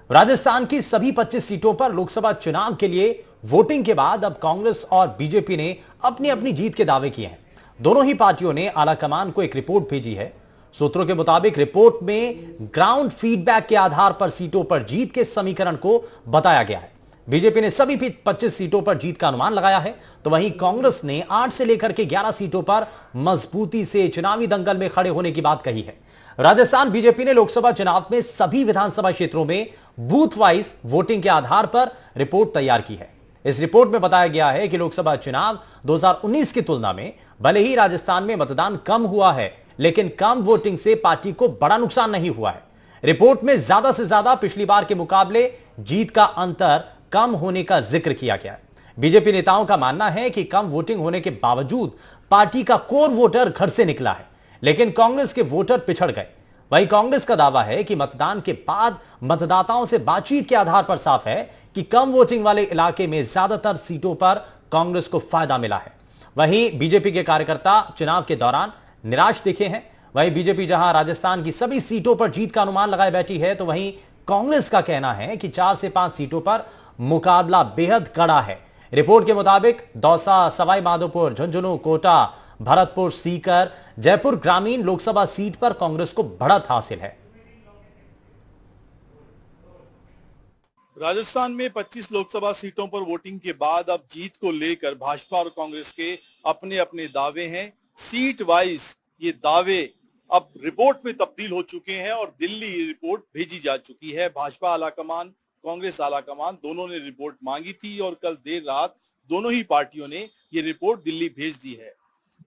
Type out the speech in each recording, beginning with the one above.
राजस्थान की सभी 25 सीटों पर लोकसभा चुनाव के लिए वोटिंग के बाद अब कांग्रेस और बीजेपी ने अपनी अपनी जीत के दावे किए हैं। दोनों ही पार्टियों ने आलाकमान को एक रिपोर्ट भेजी है। सूत्रों के मुताबिक रिपोर्ट में ग्राउंड फीडबैक के आधार पर सीटों पर जीत के समीकरण को बताया गया है। बीजेपी ने सभी 25 सीटों पर जीत का अनुमान लगाया है, तो वहीं कांग्रेस ने 8 से लेकर के 11 सीटों पर मजबूती से चुनावी दंगल में खड़े होने की बात कही है। राजस्थान बीजेपी ने लोकसभा चुनाव में सभी विधानसभा क्षेत्रों में बूथ वाइज वोटिंग के आधार पर रिपोर्ट तैयार की है। इस रिपोर्ट में बताया गया है कि लोकसभा चुनाव 2019 की तुलना में भले ही राजस्थान में मतदान कम हुआ है, लेकिन कम वोटिंग से पार्टी को बड़ा नुकसान नहीं हुआ है। रिपोर्ट में ज्यादा से ज्यादा पिछली बार के मुकाबले जीत का अंतर कम होने का जिक्र किया गया है। बीजेपी नेताओं का मानना है कि कम वोटिंग होने के बावजूद पार्टी का कोर वोटर घर से निकला है, लेकिन कांग्रेस के वोटर पिछड़ गए। वहीं कांग्रेस का दावा है कि मतदान के बाद मतदाताओं से बातचीत के आधार पर साफ है कि कम वोटिंग वाले इलाके में ज्यादातर सीटों पर कांग्रेस को फायदा मिला है। वहीं बीजेपी के कार्यकर्ता चुनाव के दौरान निराश दिखे हैं। वहीं बीजेपी जहां राजस्थान की सभी सीटों पर जीत का अनुमान लगाए बैठी है, तो वहीं कांग्रेस का कहना है कि 4 से 5 सीटों पर मुकाबला बेहद कड़ा है। रिपोर्ट के मुताबिक दौसा, सवाई माधोपुर, झुंझुनू, कोटा, भरतपुर, सीकर, जयपुर ग्रामीण लोकसभा सीट पर कांग्रेस को बढ़त हासिल है। राजस्थान में 25 लोकसभा सीटों पर वोटिंग के बाद अब जीत को लेकर भाजपा और कांग्रेस के अपने अपने दावे हैं। सीट वाइज ये दावे अब रिपोर्ट में तब्दील हो चुके हैं और दिल्ली रिपोर्ट भेजी जा चुकी है। भाजपा आलाकमान, कांग्रेस आलाकमान दोनों ने रिपोर्ट मांगी थी और कल देर रात दोनों ही पार्टियों ने ये रिपोर्ट दिल्ली भेज दी है।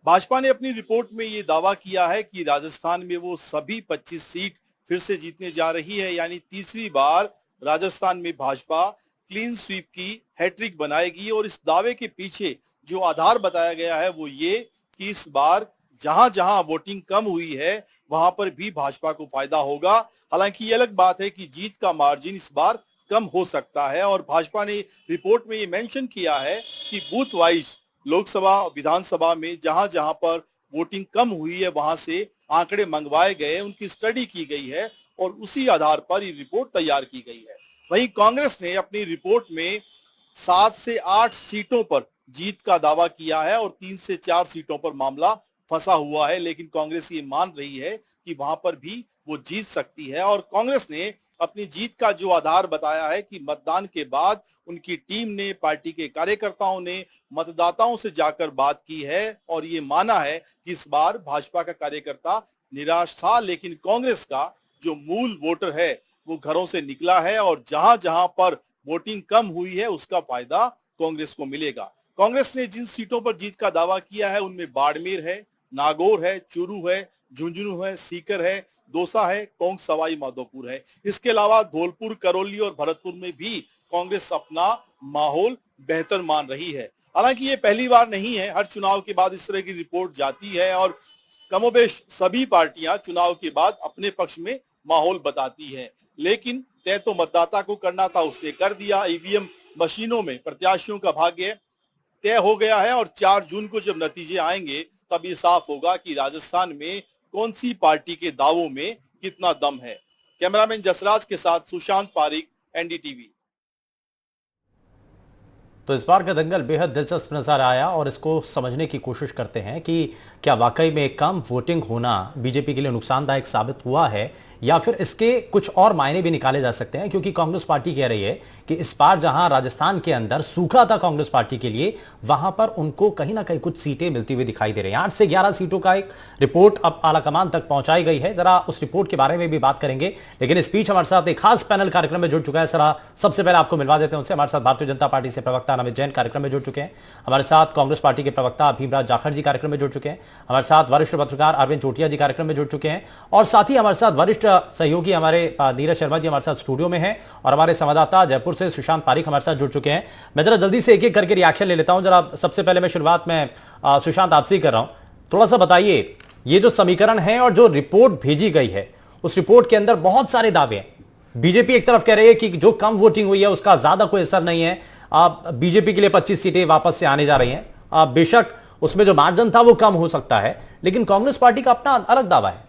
भाजपा ने अपनी रिपोर्ट में ये दावा किया है कि राजस्थान में वो सभी 25 सीट फिर से जीतने जा रही है, यानी तीसरी बार राजस्थान में भाजपा क्लीन स्वीप की हैट्रिक बनाएगी। और इस दावे के पीछे जो आधार बताया गया है वो ये कि इस बार जहां जहां वोटिंग कम हुई है वहां पर भी भाजपा को फायदा होगा। हालांकि ये अलग बात है कि जीत का मार्जिन इस बार कम हो सकता है और भाजपा ने रिपोर्ट में ये मेंशन किया है कि बूथ वाइज लोकसभा विधानसभा में जहां जहां पर वोटिंग कम हुई है वहां से आंकड़े मंगवाए गए, उनकी स्टडी की गई है और उसी आधार पर ये रिपोर्ट तैयार की गई है। वहीं कांग्रेस ने अपनी रिपोर्ट में 7 से 8 सीटों पर जीत का दावा किया है और 3 से 4 सीटों पर मामला फंसा हुआ है, लेकिन कांग्रेस ये मान रही है कि वहां पर भी वो जीत सकती है। और कांग्रेस ने अपनी जीत का जो आधार बताया है कि मतदान के बाद उनकी टीम ने, पार्टी के कार्यकर्ताओं ने मतदाताओं से जाकर बात की है और ये माना है कि इस बार भाजपा का कार्यकर्ता निराश था, लेकिन कांग्रेस का जो मूल वोटर है वो घरों से निकला है और जहां जहां पर वोटिंग कम हुई है उसका फायदा कांग्रेस को मिलेगा। कांग्रेस ने जिन सीटों पर जीत का दावा किया है उनमें बाड़मेर है, नागौर है, चूरू है, झुंझुनू है, सीकर है, दौसा है, टोंक सवाई माधोपुर है। इसके अलावा धौलपुर, करौली और भरतपुर में भी कांग्रेस अपना माहौल बेहतर मान रही है। हालांकि ये पहली बार नहीं है, हर चुनाव के बाद इस तरह की रिपोर्ट जाती है और कमोबेश सभी पार्टियां चुनाव के बाद अपने पक्ष में माहौल बताती है, लेकिन तय तो मतदाता को करना था, उसने कर दिया। ईवीएम मशीनों में प्रत्याशियों का भाग्य तय हो गया है और 4 जून को जब नतीजे आएंगे तब ये साफ होगा कि राजस्थान में कौन सी पार्टी के दावों में कितना दम है। कैमरामैन जसराज के साथ सुशांत पारिक, एनडीटीवी। तो इस बार का दंगल बेहद दिलचस्प नजर आया और इसको समझने की कोशिश करते हैं कि क्या वाकई में कम वोटिंग होना बीजेपी के लिए नुकसानदायक साबित हुआ है या फिर इसके कुछ और मायने भी निकाले जा सकते हैं। क्योंकि कांग्रेस पार्टी कह रही है कि इस बार जहां राजस्थान के अंदर सूखा था कांग्रेस पार्टी के लिए, वहां पर उनको कहीं ना कहीं कुछ सीटें मिलती हुई दिखाई दे रही हैं। 8 से 11 सीटों का एक रिपोर्ट अब आलाकमान तक पहुंचाई गई है। जरा उस रिपोर्ट के बारे में भी बात करेंगे, लेकिन इस बीच हमारे साथ एक खास पैनल कार्यक्रम में जुड़ चुका है। जरा सबसे पहले आपको मिलवा देते हैं उनसे। हमारे साथ भारतीय जनता पार्टी से प्रवक्ता नमित जैन कार्यक्रम में जुड़ चुके हैं। हमारे साथ कांग्रेस पार्टी के प्रवक्ता भीमराज जाखड़ जी कार्यक्रम में जुड़ चुके हैं। हमारे साथ वरिष्ठ पत्रकार अरविंद चोटिया जी कार्यक्रम में जुड़ चुके हैं और साथ ही हमारे साथ वरिष्ठ सहयोगी हमारे नीरज शर्मा जी हमारे साथ स्टूडियो में हैं और हमारे संवाददाता जयपुर से सुशांत पारिक हमारे साथ जुड़ चुके हैं। मैं जरा जल्दी से एक एक करके रिएक्शन ले लेता हूं। जरा सबसे पहले मैं शुरुआत में सुशांत आपसे ही कर रहा हूं, थोड़ा सा बताइए ये जो समीकरण है और जो रिपोर्ट भेजी गई है उस रिपोर्ट के अंदर बहुत सारे दावे हैं। बीजेपी एक तरफ कह रही है कि जो कम वोटिंग हुई है उसका ज्यादा कोई असर नहीं है, बीजेपी के लिए 25 सीटें वापस से आने जा रही हैं। बेशक उसमें जो मार्जिन था वो कम हो सकता है, लेकिन कांग्रेस पार्टी का अपना अलग दावा है।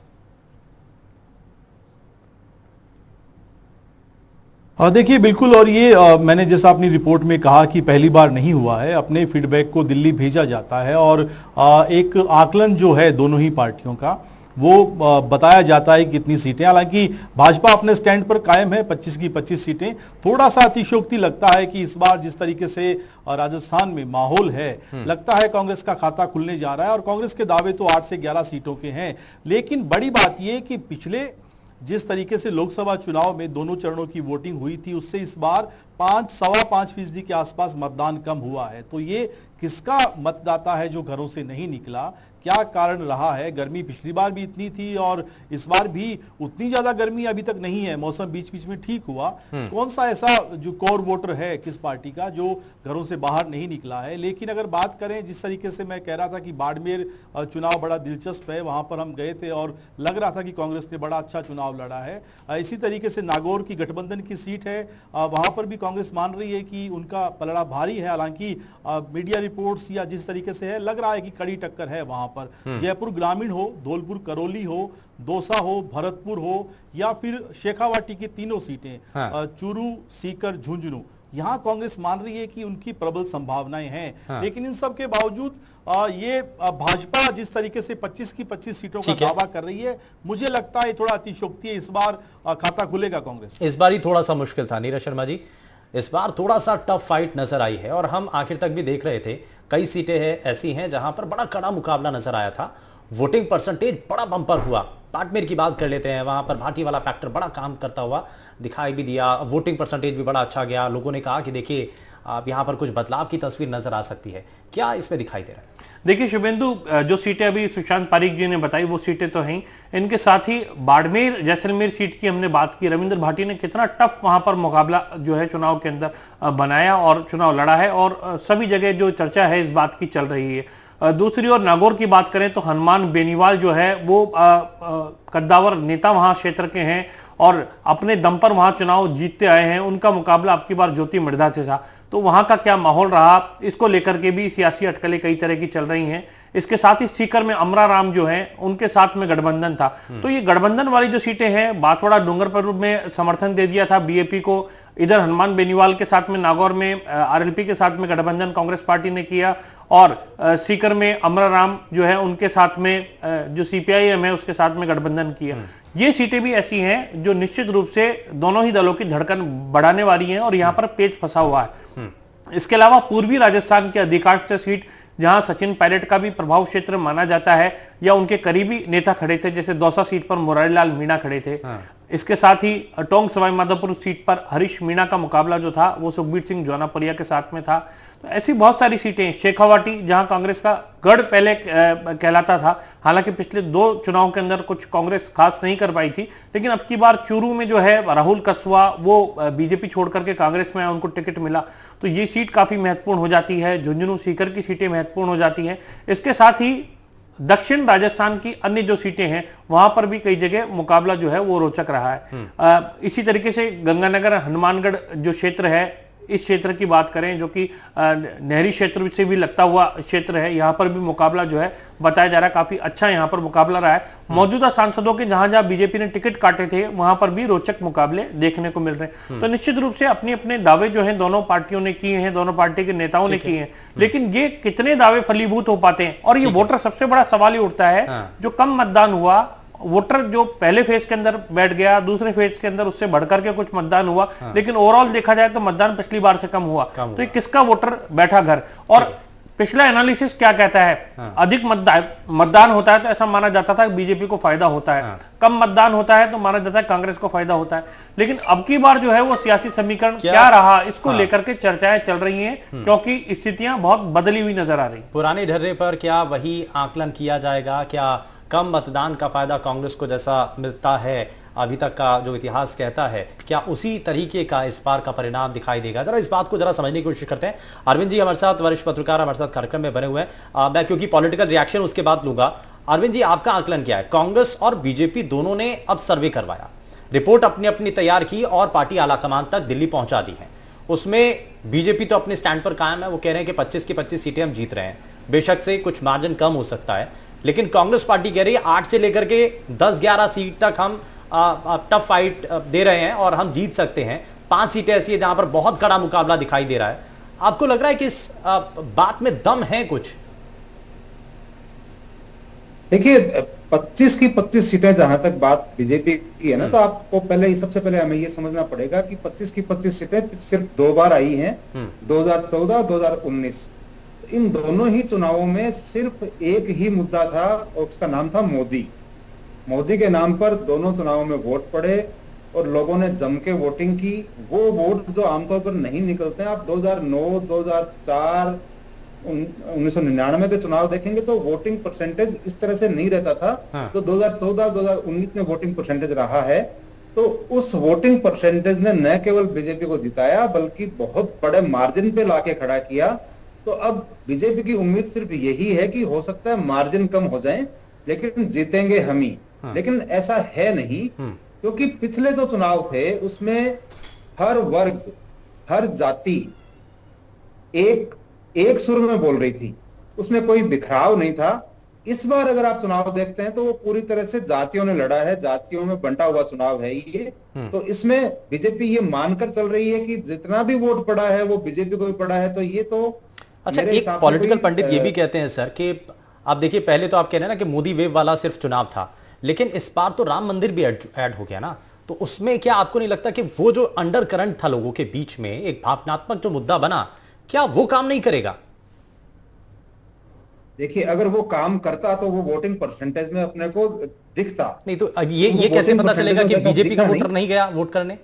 देखिए बिल्कुल, और ये मैंने जैसा अपनी रिपोर्ट में कहा कि पहली बार नहीं हुआ है, अपने फीडबैक को दिल्ली भेजा जाता है और एक आकलन जो है दोनों ही पार्टियों का वो बताया जाता है कितनी सीटें। हालांकि भाजपा अपने स्टैंड पर कायम है, 25 की 25 सीटें। थोड़ा सा अतिशयोक्ति लगता है कि इस बार जिस तरीके से राजस्थान में माहौल है, लगता है कांग्रेस का खाता खुलने जा रहा है, और कांग्रेस के दावे तो 8 से 11 सीटों के हैं। लेकिन बड़ी बात यह कि पिछले जिस तरीके से लोकसभा चुनाव में दोनों चरणों की वोटिंग हुई थी, उससे इस बार 5-5.25% के आसपास मतदान कम हुआ है। तो ये किसका मतदाता है जो घरों से नहीं निकला, क्या कारण रहा है? गर्मी पिछली बार भी इतनी थी और इस बार भी उतनी ज्यादा गर्मी अभी तक नहीं है, मौसम बीच बीच में ठीक हुआ। कौन सा ऐसा जो कोर वोटर है किस पार्टी का जो घरों से बाहर नहीं निकला है? लेकिन अगर बात करें, जिस तरीके से मैं कह रहा था कि बाड़मेर चुनाव बड़ा दिलचस्प है, वहां पर हम गए थे और लग रहा था कि कांग्रेस ने बड़ा अच्छा चुनाव लड़ा है। इसी तरीके से नागौर की गठबंधन की सीट है, वहां पर भी कांग्रेस मान रही है कि उनका पलड़ा भारी है। हालांकि मीडिया रिपोर्ट्स या जिस तरीके से है, लग रहा है कि कड़ी टक्कर है वहां पर। जयपुर ग्रामीण हो, धौलपुर करौली हो, दौसा हो, भरतपुर हो, या फिर शेखावाटी की तीनों सीटें, चूरू, सीकर, झुंझुनू, यहां कांग्रेस मान रही है कि उनकी प्रबल संभावनाएं हैं। लेकिन इन सब के बावजूद ये भाजपा जिस तरीके से 25 की 25 सीटों का दावा कर रही है, मुझे लगता है थोड़ा अतिशयोक्ति है। इस बार खाता खुलेगा कांग्रेस। इस बार ही थोड़ा सा मुश्किल था नीरज शर्मा जी, इस बार थोड़ा सा टफ फाइट नजर आई है और हम आखिर तक भी देख रहे थे। कई सीटें हैं ऐसी हैं जहां पर बड़ा कड़ा मुकाबला नजर आया था, वोटिंग परसेंटेज बड़ा बंपर हुआ। बाड़मेर की बात कर लेते हैं, वहां पर भाटी वाला फैक्टर बड़ा काम करता हुआ दिखाई भी दिया, वोटिंग परसेंटेज भी बड़ा अच्छा गया। लोगों ने कहा कि देखिए अब यहां पर कुछ बदलाव की तस्वीर नजर आ सकती है। क्या इसमें दिखाई दे रहा है? देखिए शुभेंदु, जो सीटें अभी सुशांत पारीक जी ने बताई वो सीटें तो हैं, इनके साथ ही बाड़मेर जैसलमेर सीट की हमने बात की। रविंद्र भाटी ने कितना टफ वहां पर मुकाबला जो है चुनाव के अंदर बनाया और चुनाव लड़ा है, और सभी जगह जो चर्चा है इस बात की चल रही है। दूसरी ओर नागौर की बात करें तो हनुमान बेनीवाल जो है वो कद्दावर नेता वहां क्षेत्र के हैं और अपने दम पर वहां चुनाव जीतते आए हैं। उनका मुकाबला अब की बार ज्योति मृधा से था, तो वहां का क्या माहौल रहा, इसको लेकर के भी सियासी अटकलें कई तरह की चल रही हैं। इसके साथ ही सीकर में अमरा राम जो है उनके साथ में गठबंधन था। तो ये गठबंधन वाली जो सीटें हैं, बाथोड़ा डूंगरपुर में समर्थन दे दिया था बीएपी को, इधर हनुमान बेनीवाल के साथ में नागौर में आरएलपी के साथ में गठबंधन कांग्रेस पार्टी ने किया, और सीकर में अमरा राम जो है उनके साथ में जो सीपीआईएम है उसके साथ में गठबंधन किया। ये सीटें भी ऐसी हैं जो निश्चित रूप से दोनों ही दलों की धड़कन बढ़ाने वाली हैं और यहां पर पेच फंसा हुआ है। इसके अलावा पूर्वी राजस्थान की अधिकांश सीट जहां सचिन पायलट का भी प्रभाव क्षेत्र माना जाता है या उनके करीबी नेता खड़े थे, जैसे दौसा सीट पर मुरारीलाल मीणा खड़े थे। इसके साथ ही टोंक सवाई माधोपुर सीट पर हरीश मीणा का मुकाबला जो था वो सुखबीर सिंह जोनापुरिया के साथ में था। तो ऐसी बहुत सारी सीटें, शेखावाटी जहां कांग्रेस का गढ़ पहले कहलाता था, हालांकि पिछले 2 चुनाव के अंदर कुछ कांग्रेस खास नहीं कर पाई थी, लेकिन अब की बार चूरू में जो है राहुल कसवा वो बीजेपी छोड़ करके कांग्रेस में उनको टिकट मिला, तो ये सीट काफी महत्वपूर्ण हो जाती है। झुंझुनू सीकर की सीटें महत्वपूर्ण हो जाती हैं। इसके साथ ही दक्षिण राजस्थान की अन्य जो सीटें हैं वहां पर भी कई जगह मुकाबला जो है वो रोचक रहा है। इसी तरीके से गंगानगर हनुमानगढ़ जो क्षेत्र है, इस क्षेत्र की बात करें जो कि नहरी क्षेत्र से भी लगता हुआ क्षेत्र है, यहाँ पर भी मुकाबला जो है बताया जा रहा है काफी अच्छा यहाँ पर मुकाबला रहा है। मौजूदा सांसदों के जहां जहां बीजेपी ने टिकट काटे थे वहां पर भी रोचक मुकाबले देखने को मिल रहे हैं। तो निश्चित रूप से अपने अपने दावे जो हैं दोनों पार्टियों ने किए हैं, दोनों पार्टी के नेताओं ने किए हैं, लेकिन ये कितने दावे फलीभूत हो पाते हैं, और ये वोटर सबसे बड़ा सवाल ही उठता है। जो कम मतदान हुआ, वोटर जो पहले फेज के अंदर बैठ गया, दूसरे फेज के अंदर उससे बढ़कर के कुछ मतदान हुआ, लेकिन ओवरऑल देखा जाए तो मतदान पिछली बार से कम हुआ। तो ये किसका वोटर बैठा घर, और पिछला एनालिसिस क्या कहता है? अधिक मतदान होता है तो ऐसा माना जाता था कि बीजेपी को फायदा होता है, कम मतदान होता है तो माना जाता है कांग्रेस को फायदा होता है। लेकिन अब की बार जो है वो सियासी समीकरण क्या रहा, इसको लेकर के चर्चाएं चल रही हैं, क्योंकि स्थितियां बहुत बदली हुई नजर आ रही। पुराने ढर्रे पर क्या वही आकलन किया जाएगा? क्या कम मतदान का फायदा कांग्रेस को जैसा मिलता है अभी तक का जो इतिहास कहता है, क्या उसी तरीके का इस बार का परिणाम दिखाई देगा? जरा इस बात को जरा समझने की कोशिश करते हैं। अरविंद जी हमारे साथ, वरिष्ठ पत्रकार हमारे साथ कार्यक्रम में बने हुए हैं। मैं क्योंकि पॉलिटिकल रिएक्शन उसके बाद लूंगा। अरविंद जी, आपका आकलन क्या है? कांग्रेस और बीजेपी दोनों ने अब सर्वे करवाया, रिपोर्ट अपनी अपनी तैयार की और पार्टी आलाकमान तक दिल्ली पहुंचा दी है। उसमें बीजेपी तो अपने स्टैंड पर कायम है, वो कह रहे हैं कि 25 की 25 सीटें हम जीत रहे हैं, बेशक से कुछ मार्जिन कम हो सकता है, लेकिन कांग्रेस पार्टी कह रही है 8 से लेकर के 10-11 सीट तक हम टफ फाइट दे रहे हैं और हम जीत सकते हैं। 5 सीटें ऐसी है जहां पर बहुत कड़ा मुकाबला दिखाई दे रहा है। आपको लग रहा है कि इस बात में दम है कुछ? देखिए 25 की 25 सीटें जहां तक बात बीजेपी की है ना, तो आपको पहले सबसे पहले हमें ये समझना पड़ेगा कि 25 की 25 सीटें सिर्फ 2 बार आई हैं, 2014 2019। इन दोनों ही चुनावों में सिर्फ एक ही मुद्दा था और उसका नाम था मोदी। मोदी के नाम पर दोनों चुनावों में वोट पड़े और लोगों ने जम के वोटिंग की। वो वोट जो आमतौर पर नहीं निकलते हैं, आप 2009, 2004, 1999 के चुनाव देखेंगे तो वोटिंग परसेंटेज इस तरह से नहीं रहता था। हाँ। तो 2014, 2019 में वोटिंग परसेंटेज रहा है, तो उस वोटिंग परसेंटेज ने न केवल बीजेपी को जिताया बल्कि बहुत बड़े मार्जिन पे लाके खड़ा किया। तो अब बीजेपी की उम्मीद सिर्फ यही है कि हो सकता है मार्जिन कम हो जाए लेकिन जीतेंगे हम ही। हाँ। लेकिन ऐसा है नहीं, क्योंकि पिछले जो चुनाव थे उसमें हर वर्ग, हर जाति एक सुर में बोल रही थी, उसमें कोई बिखराव नहीं था। इस बार अगर आप चुनाव देखते हैं तो वो पूरी तरह से जातियों ने लड़ा है, जातियों में बंटा हुआ चुनाव है ये। तो इसमें बीजेपी ये मानकर चल रही है कि जितना भी वोट पड़ा है वो बीजेपी को भी पड़ा है। तो ये तो अच्छा, मेरे एक हिसाब से पॉलिटिकल कोई, पंडित ये भी कहते हैं सर कि आप देखिए, पहले तो आप कह रहे हैं ना कि मोदी वेव वाला सिर्फ चुनाव था, लेकिन इस बार तो राम मंदिर भी ऐड हो गया ना। तो उसमें क्या आपको नहीं लगता कि वो जो अंडर करंट था लोगों के बीच में, एक भावनात्मक जो मुद्दा बना, क्या वो काम नहीं करेगा? देखिए अगर वो काम करता तो वो वोटिंग परसेंटेज में अपने को दिखता। नहीं तो अब ये वो कैसे वोटिंग पता चलेगा कि परसेंटेज में बीजेपी का दिखा वोटर नहीं गया वोट करने?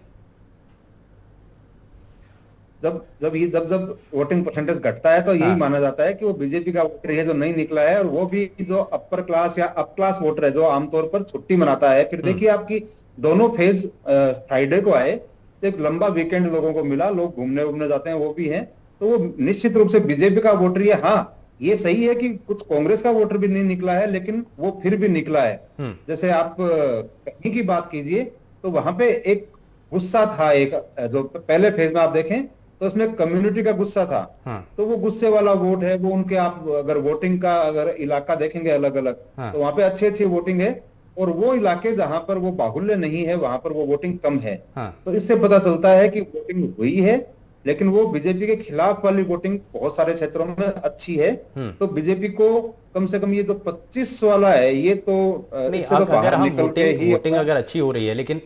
जब वोटिंग परसेंटेज घटता है तो यही माना जाता है कि वो बीजेपी का वोटर है जो नहीं निकला है, और वो भी जो अपर क्लास या अप क्लास वोटर है जो आमतौर पर छुट्टी मनाता है। फिर देखिए आपकी दोनों फेज फ्राइडे को आए, तो एक लंबा वीकेंड लोगों को मिला, लोग घूमने जाते हैं वो भी हैं, तो वो निश्चित रूप से बीजेपी का वोटर ही है। हाँ, ये सही है कि कुछ कांग्रेस का वोटर भी नहीं निकला है, लेकिन वो फिर भी निकला है। जैसे आप कहीं की बात कीजिए तो वहां पे एक गुस्सा था, एक जो पहले फेज में आप देखें तो उसमें कम्युनिटी का गुस्सा था। तो वो गुस्से वाला वोट है, वो उनके, आप अगर वोटिंग का अगर इलाका देखेंगे अलग अलग, तो वहां पे अच्छी वोटिंग है, और वो इलाके जहां पर वो बाहुल्य नहीं है वहां पर वो वोटिंग कम है। तो इससे पता चलता है कि वोटिंग हुई है, लेकिन वो बीजेपी के खिलाफ वाली वोटिंग बहुत सारे क्षेत्रों में अच्छी है। तो बीजेपी को कम से कम ये जो 25 वाला है ये तो इससे तो अगर हम वोटिंग ही अगर अच्छी हो रही है, लेकिन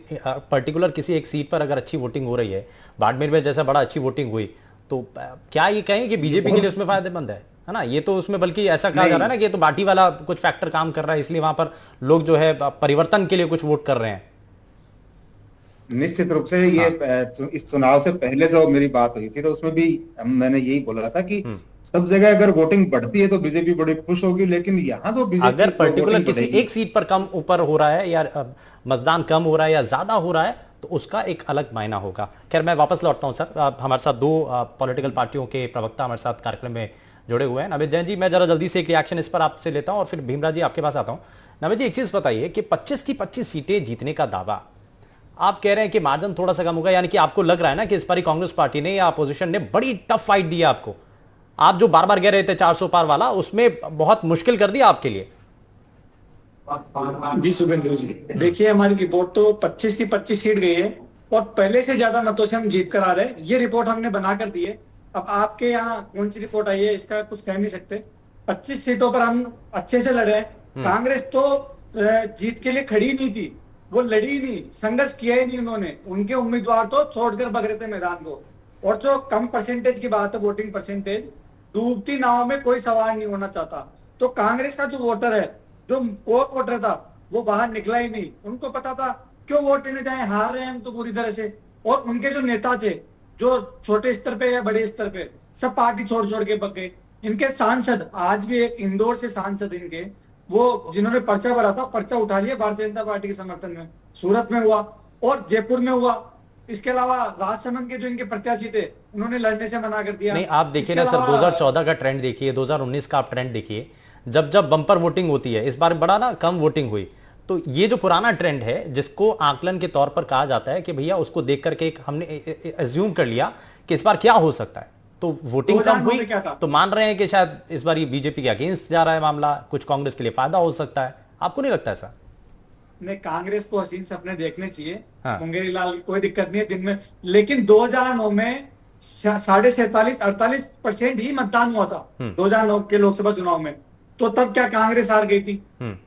पर्टिकुलर किसी एक सीट पर अगर अच्छी वोटिंग हो रही है, बाड़मेर में जैसा बड़ा अच्छी वोटिंग हुई, तो क्या ये कहें कि बीजेपी के लिए उसमें फायदेमंद है ना? ये तो उसमें बल्कि ऐसा कहा जा रहा है ना कि ये तो बाटी वाला कुछ फैक्टर काम कर रहा है, इसलिए वहां पर लोग जो है परिवर्तन के लिए कुछ वोट कर रहे हैं। निश्चित रूप से ये इस चुनाव से पहले जो मेरी बात हुई थी तो उसमें भी मैंने यही बोला था कि सब जगह अगर वोटिंग बढ़ती है तो बीजेपी बड़ी खुश होगी, लेकिन यहाँ तो बीजेपी अगर पर्टिकुलर किसी एक सीट पर कम ऊपर हो रहा है या मतदान कम हो रहा है या ज्यादा हो रहा है तो उसका एक अलग मायना होगा। खैर मैं वापस लौटता हूं सर, हमारे साथ दो पॉलिटिकल पार्टियों के प्रवक्ता हमारे साथ कार्यक्रम में जुड़े हुए हैं। नवेद जैन जी, मैं जरा जल्दी से एक रिएक्शन इस पर आपसे लेता हूं और फिर भीमराव जी आपके पास आता हूं। नवेद जी, एक चीज बताइए कि 25 की 25 सीटें जीतने का दावा आप कह रहे हैं कि मार्जिन थोड़ा सा कम होगा, यानी कि आपको लग रहा है ना कि इस बार कांग्रेस पार्टी ने या अपोजिशन ने बड़ी टफ फाइट दी है आपको। आप जो बार बार कह रहे थे 400 पार वाला, उसमें बहुत मुश्किल कर दिया आपके लिए। जी शुभेंद्र जी, देखिए हमारी रिपोर्ट तो 25 की 25 सीट गई है और पहले से ज्यादा मतों से हम जीत कर आ रहे हैं। ये रिपोर्ट हमने बना कर दी है। अब आपके यहाँ कौन सी रिपोर्ट आई है इसका कुछ कह नहीं सकते। 25 सीटों पर हम अच्छे से लड़े हैं। कांग्रेस तो जीत के लिए खड़ी नहीं थी, वो लड़ी नहीं, संघर्ष किया ही नहीं उन्होंने। उनके उम्मीदवार तो छोड़कर भग रहे थे मैदान को। और जो कम परसेंटेज की बात है, वोटिंग परसेंटेज, डूबती नाव में कोई सवार नहीं होना चाहता। तो कांग्रेस का जो वोटर है, जो कोर वोटर था, वो बाहर निकला ही नहीं। उनको पता था क्यों वोट देने जाए, हार रहे हैं हम तो पूरी तरह से। और उनके जो नेता थे, जो छोटे स्तर पे या बड़े स्तर पे, सब पार्टी छोड़ के भग गए। इनके सांसद, आज भी एक इंदौर से सांसद इनके, वो जिन्होंने पर्चा भरा था, पर्चा उठा लिया भारतीय जनता पार्टी के समर्थन में। सूरत में हुआ और जयपुर में हुआ। इसके अलावा राजसमंद के जो इनके प्रत्याशी थे, उन्होंने लड़ने से मना कर दिया। नहीं, आप देखिए ना सर, 2014 का ट्रेंड देखिए, 2019 का आप ट्रेंड देखिए, जब जब बंपर वोटिंग होती है, इस बार बड़ा ना कम वोटिंग हुई। तो ये जो पुराना ट्रेंड है, जिसको आकलन के तौर पर कहा जाता है कि भैया उसको देख करके एक हमने एज्यूम कर लिया कि इस बार क्या हो सकता है, तो वोटिंग कम हुई, तो मान रहे हैं कि शायद इस बार ये बीजेपी के अगेंस्ट जा रहा है मामला, कुछ कांग्रेस के लिए फायदा हो सकता है। आपको नहीं लगता ऐसा? ने कांग्रेस को हसीन सपने देखने चाहिए। हाँ। मुंगेरी लाल कोई दिक्कत नहीं है दिन में, लेकिन 2009 में 47-48% ही मतदान हुआ था 2009 के लोकसभा चुनाव में, तो तब क्या कांग्रेस हार गई थी?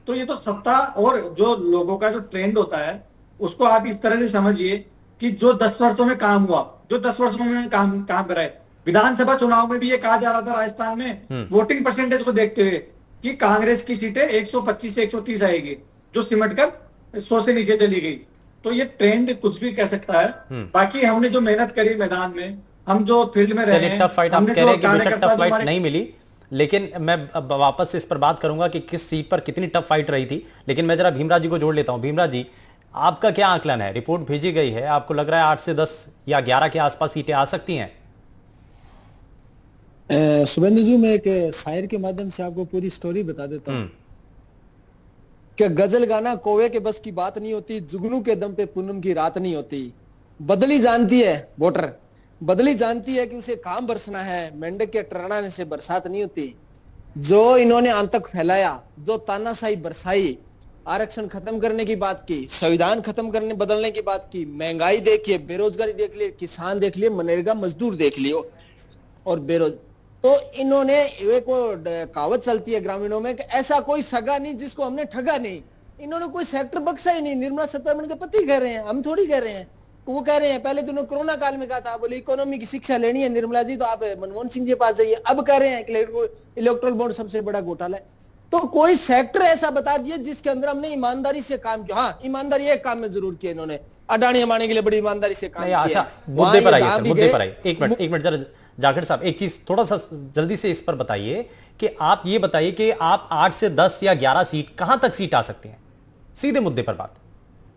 तो ये तो सत्ता और जो लोगों का जो ट्रेंड होता है उसको आप इस तरह से समझिए कि जो 10 वर्षों में काम हुआ, जो 10 वर्षों में काम करा है। विधानसभा चुनाव में भी ये कहा जा रहा था राजस्थान में वोटिंग परसेंटेज को देखते हुए कि कांग्रेस की सीटें 125 से 130 आएगी, जो सिमट कर 100 से नीचे चली गई। तो ये ट्रेंड कुछ भी कह सकता है। बाकी हमने जो मेहनत करी मैदान में, हम जो फील्ड में रहे चलिए, हैं, टफ फाइट आप हमने कह जो रहे हैं कि बेशक कार्यकर्ता टफ जो फाइट हमारे- नहीं मिली, लेकिन मैं अब वापस से इस पर बात करूंगा कि किस सीट पर कितनी टफ फाइट रही थी। लेकिन मैं जरा भीमराज जी को जोड़ लेता हूं। भीमराज जी, आपका क्या आकलन है? रिपोर्ट भेजी गई है, आपको लग रहा है 8 से 10 या 11 के आसपास सीटें आ सकती हैं? शुभेंदु जी, मैं एक शायर के माध्यम से आपको पूरी स्टोरी बता देता हूँ कि गजल गाना कौवे के बस की बात नहीं होती, जुगनू के दम पे पूनम की रात नहीं होती। बदली जानती है वोटर, बदली जानती है कि उसे काम बरसना है, मेंढक के टरणाने से बरसात नहीं होती। जो इन्होंने आतंक फैलाया, जो तानाशाही बरसाई, आरक्षण खत्म करने की बात की, संविधान खत्म करने बदलने की बात की, महंगाई देखिए, बेरोजगारी देख लिए, किसान देख लिए, मनरेगा मजदूर देख लियो और तो इन्होंने एक कहावत चलती है ग्रामीणों में कि ऐसा कोई सगा नहीं जिसको हमने ठगा नहीं। इन्होंने कोई सेक्टर बख्शा ही नहीं। निर्मला सीतारमण के पति कह रहे हैं, हम थोड़ी कह रहे हैं। वो कह रहे हैं, पहले तो उन्होंने कोरोना काल में कहा था, बोले इकोनॉमी की शिक्षा लेनी है निर्मला जी तो आप मनमोहन सिंह जी के पास जाइए। अब कह रहे हैं कि इलेक्ट्रल बॉन्ड सबसे बड़ा घोटाला है। तो कोई सेक्टर ऐसा बता दिए जिसके अंदर हमने ईमानदारी से काम किया। हाँ, ईमानदारी एक काम में जरूर किया इन्होंने, अडानी अमानी के लिए बड़ी ईमानदारी से काम किया। अच्छा, मुद्दे पर आइए सर, मुद्दे पर आइए। एक मिनट जरा जाखड़ साहब, एक चीज थोड़ा सा जल्दी से इस पर बताइए कि आप ये बताइए कि आप 8 से 10 या 11 सीट, कहां तक सीट आ सकती हैं? सीधे मुद्दे पर बात।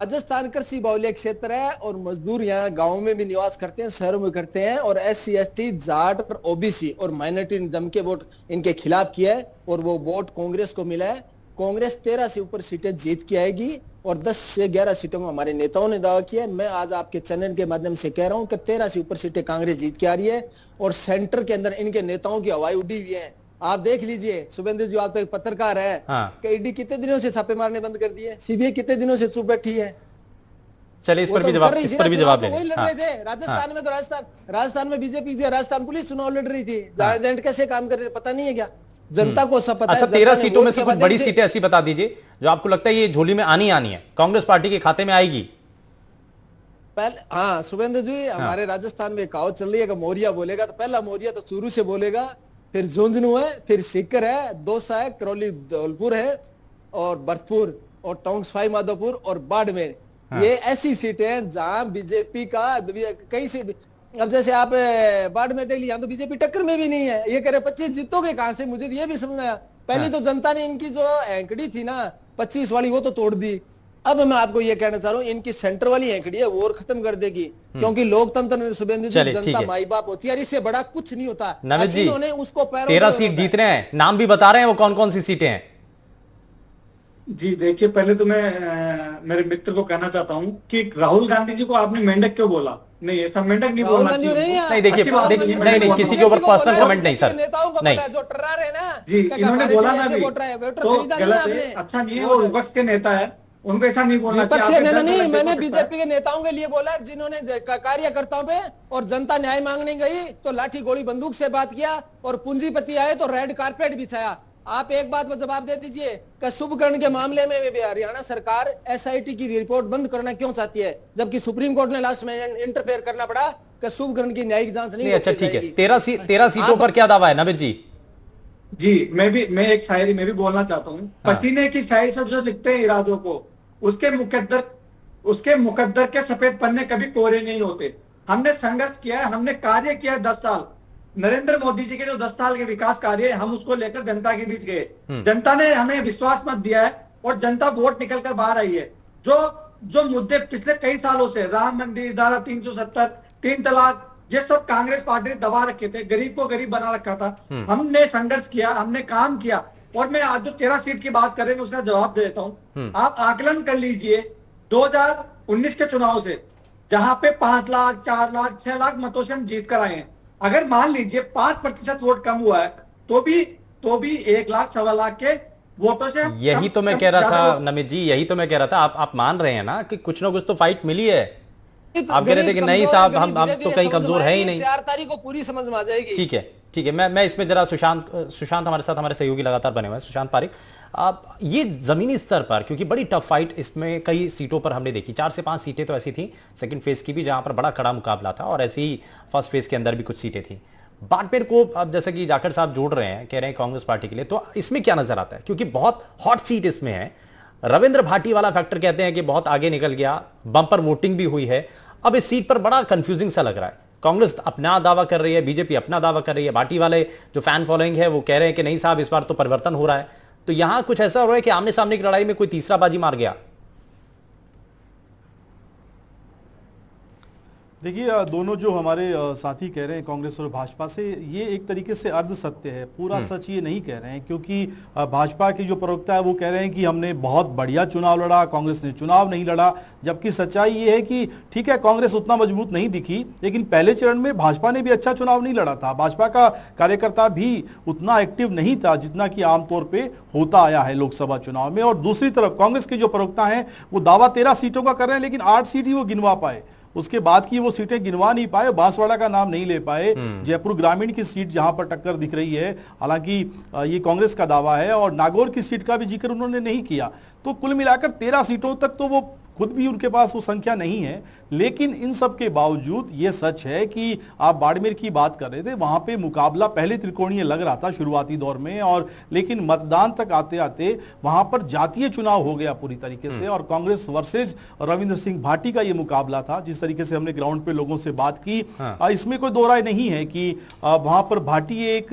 राजस्थान कृषि बाहुल्य क्षेत्र है और मजदूर यहाँ गांव में भी निवास करते हैं, शहरों में करते हैं, और SC ST जाट और OBC और माइनॉरिटी ने जम के वोट इनके खिलाफ किया है और वो वोट कांग्रेस को मिला है। कांग्रेस 13 से ऊपर सीटें जीत के आएगी और 10 से 11 सीटों में हमारे नेताओं ने दावा किया है। मैं आज आपके चैनल के माध्यम से कह रहा हूं कि 13 से ऊपर सीटें कांग्रेस जीत के आ रही है और सेंटर के अंदर इनके नेताओं की हवाई उड़ी हुई है। आप देख लीजिए शुभेंदु जी, आप तो एक पत्रकार है। हाँ। कि ईडी कितने दिनों से छापे मारने बंद कर दिए, CBI कितने दिनों से चुप बैठी है। चलिए, इस पर भी जवाब दें। वही लड़ रहे थे राजस्थान में, तो राजस्थान में बीजेपी से राजस्थान पुलिस चुनाव लड़ रही थी। एजेंट कैसे काम कर रहे थे पता नहीं है क्या? जनता को सब पता है। अच्छा, 13 सीटों में से कुछ बड़ी सीटें ऐसी बता दीजिए जो आपको लगता है ये झोली में आनी है, कांग्रेस पार्टी के खाते में आएगी। पहले हाँ शुभेंद्र जी, हमारे राजस्थान में कहावत चल रही है कि मौर्या बोलेगा तो पहला मौर्या तो चूरू से बोलेगा, फिर झुंझुनू है, फिर सीकर है, दौसा है, करौली धौलपुर है और भरतपुर और टोंक सवाई माधोपुर और बाड़मेर। ये ऐसी सीटें हैं जहां बीजेपी का कई सीट, अब जैसे आप बाड़मेर देख लिया तो बीजेपी टक्कर में भी नहीं है। ये कह रहे 25 जीतोगे कहां से, मुझे ये भी समझ आया। पहली तो जनता ने इनकी जो एंकड़ी थी ना 25 वाली, वो तो तोड़ दी। अब मैं आपको ये कहना चाह रहा हूँ, इनकी सेंटर वाली एंकड़ी है वो और खत्म कर देगी, क्योंकि लोकतंत्र में शुभेंदु जी जनता माई बाप होती है, इससे बड़ा कुछ नहीं होता। नमित जी, इन्होंने उसको 13 सीट जीत रहे हैं, नाम भी बता रहे हैं, वो कौन कौन सी सीटें हैं? जी देखिए, पहले तो मैं मेरे मित्र को कहना चाहता हूँ कि राहुल गांधी जी को आपने मेंढक क्यों बोला? नहीं, ऐसा मेंढक नहीं बोलना चाहिए। नहीं देखिए, नहीं, किसी के ऊपर पर्सनल कमेंट नहीं सर, नहीं जो टर्रा रहे ना जी, इन्होंने बोला ना भी तो गलत है, अच्छा नहीं है। वो विपक्ष के नेता है, उनको ऐसा नहीं बोलना विपक्ष के नेता नहीं, मैंने बीजेपी के नेताओं के लिए बोला जिन्होंने कार्यकर्ताओं पे और जनता न्याय मांगने गई तो लाठी गोली बंदूक से बात किया और पूंजीपति आए तो रेड कारपेट बिछाया। आप एक बात में जवाब दे दीजिए कि शुभकर्ण के मामले में भी हरियाणा सरकार SIT की रिपोर्ट बंद करना क्यों चाहती है, जबकि सुप्रीम कोर्ट ने लास्ट में इंटरफेयर करना पड़ा कि शुभकर्ण की न्यायिक जांच नहीं। अच्छा ठीक है, 13 सीटों पर क्या दावा है नमित जी? जी मैं एक शायरी में भी बोलना चाहता हूँ। पसीने की शायरी से जो लिखते हैं इरादों को, उसके मुकद्दर के सफेद पन्ने कभी कोरे नहीं होते। हमने संघर्ष किया है, हमने कार्य किया 10 साल। नरेंद्र मोदी जी के जो 10 साल के विकास कार्य है, हम उसको लेकर जनता के बीच गए। जनता ने हमें विश्वास मत दिया है और जनता वोट निकल कर बाहर आई है। जो मुद्दे पिछले कई सालों से, राम मंदिर, धारा 370, 3 तलाक, ये सब कांग्रेस पार्टी ने दबा रखे थे, गरीब को गरीब बना रखा था। हमने संघर्ष किया, हमने काम किया। और मैं आज जो 13 सीट की बात कर रहे हैं उसका जवाब दे देता हूं। आप आकलन कर लीजिए 2019 के चुनाव से, जहां पे 5 लाख, 4 लाख, 6 लाख मतों से हम जीत कर आए हैं। अगर मान लीजिए 5% वोट कम हुआ है तो भी 1 लाख, 1.25 लाख के वोटों से हम यही तो मैं कम- कह रहा ज्यादा था नमित जी, यही तो मैं कह रहा था। आप मान रहे हैं ना कि कुछ ना कुछ तो फाइट मिली है। आप कह रहे थे कि नहीं साहब, हम तो कहीं कमजोर है ही नहीं। 4 तारीख को पूरी समझ में आ जाएगी। ठीक है, ठीक है। मैं इसमें जरा सुशांत हमारे साथ, हमारे सहयोगी लगातार बने हुए हैं, सुशांत पारिक। आप ये जमीनी स्तर पर, क्योंकि बड़ी टफ फाइट इसमें कई सीटों पर हमने देखी, 4 से 5 सीटें तो ऐसी थी सेकंड फेज की भी जहां पर बड़ा कड़ा मुकाबला था, और ऐसे ही फर्स्ट फेज के अंदर भी कुछ सीटें थी। बाड़मेर को अब जैसे कि जाखड़ साहब जोड़ रहे हैं, कह रहे हैं कांग्रेस पार्टी के लिए, तो इसमें क्या नजर आता है? क्योंकि बहुत हॉट सीट इसमें है। रविंद्र भाटी वाला फैक्टर कहते हैं कि बहुत आगे निकल गया, बम्पर वोटिंग भी हुई है। अब इस सीट पर बड़ा कंफ्यूजिंग सा लग रहा है। कांग्रेस अपना दावा कर रही है, बीजेपी अपना दावा कर रही है, भाटी वाले जो फैन फॉलोइंग है वो कह रहे हैं कि नहीं साहब इस बार तो परिवर्तन हो रहा है। तो यहां कुछ ऐसा हो रहा है कि आमने सामने की लड़ाई में कोई तीसरा बाजी मार गया। देखिए, दोनों जो हमारे साथी कह रहे हैं कांग्रेस और भाजपा से, ये एक तरीके से अर्ध सत्य है। पूरा सच ये नहीं कह रहे हैं, क्योंकि भाजपा के जो प्रवक्ता है वो कह रहे हैं कि हमने बहुत बढ़िया चुनाव लड़ा, कांग्रेस ने चुनाव नहीं लड़ा। जबकि सच्चाई ये है कि ठीक है, कांग्रेस उतना मजबूत नहीं दिखी, लेकिन पहले चरण में भाजपा ने भी अच्छा चुनाव नहीं लड़ा था। भाजपा का कार्यकर्ता भी उतना एक्टिव नहीं था जितना कि आमतौर पर होता आया है लोकसभा चुनाव में। और दूसरी तरफ कांग्रेस के जो प्रवक्ता हैं वो दावा 13 सीटों का कर रहे हैं, लेकिन 8 सीट ही वो गिनवा पाए। उसके बाद की वो सीटें गिनवा नहीं पाए, बांसवाड़ा का नाम नहीं ले पाए। जयपुर ग्रामीण की सीट जहां पर टक्कर दिख रही है, हालांकि ये कांग्रेस का दावा है, और नागौर की सीट का भी जिक्र उन्होंने नहीं किया। तो कुल मिलाकर 13 सीटों तक तो वो खुद भी उनके पास वो संख्या नहीं है। लेकिन इन सब के बावजूद ये सच है कि आप बाड़मेर की बात कर रहे थे, वहां पे मुकाबला पहले त्रिकोणीय लग रहा था शुरुआती दौर में, और लेकिन मतदान तक आते आते वहां पर जातीय चुनाव हो गया पूरी तरीके से, और कांग्रेस वर्सेज रविंद्र सिंह भाटी का ये मुकाबला था। जिस तरीके से हमने ग्राउंड पे लोगों से बात की, इसमें कोई दो राय नहीं है कि वहां पर भाटी एक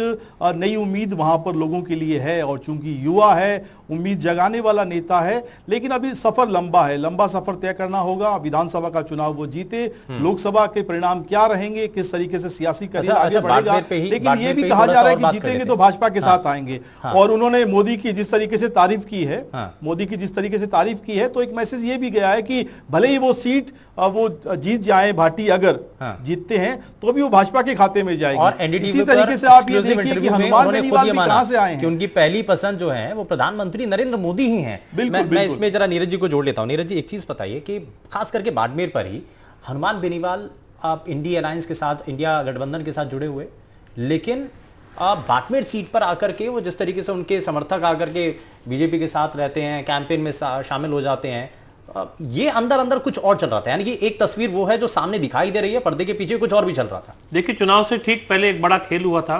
नई उम्मीद वहां पर लोगों के लिए है, और चूंकि युवा है, उम्मीद जगाने वाला नेता है। लेकिन अभी सफर लंबा है, लंबा सफर तय करना होगा। विधानसभा का चुनाव वो जीते, लोकसभा के परिणाम क्या रहेंगे, किस तरीके से सियासी करियर आगे बढ़ेगा। लेकिन ये भी कहा जा रहा है कि जीतेंगे तो भाजपा के साथ आएंगे। और उन्होंने मोदी की जिस तरीके से तारीफ की है, मोदी की जिस तरीके से तारीफ की है, तो एक मैसेज ये भी गया है कि भले ही वो सीट वो जीत जाए, भाटी अगर जीतते हैं तो भी वो भाजपा के खाते में जाएगी। और एनडीटीवी इसी तरीके से आप ये देखिए कि हनुमान बेनीवाल भी कहां से आए हैं, कि उनकी पहली पसंद जो है वो प्रधानमंत्री नरेंद्र मोदी ही हैं। मैं इसमें जरा नीरज जी को जोड़ लेता हूं। नीरज जी, एक चीज बताइए कि खास करके बाड़मेर पर ही हनुमान बेनीवाल आप इंडिया अलायंस के साथ, इंडिया गठबंधन के साथ जुड़े हुए, लेकिन बाड़मेर सीट पर आकर के वो जिस तरीके से उनके समर्थक आकर के बीजेपी के साथ रहते हैं, कैंपेन में शामिल हो जाते हैं, ये अंदर अंदर कुछ और चल रहा था। यानी कि एक तस्वीर वो है जो सामने दिखाई दे रही है, पर्दे के पीछे कुछ और भी चल रहा था। देखिए, चुनाव से ठीक पहले एक बड़ा खेल हुआ था।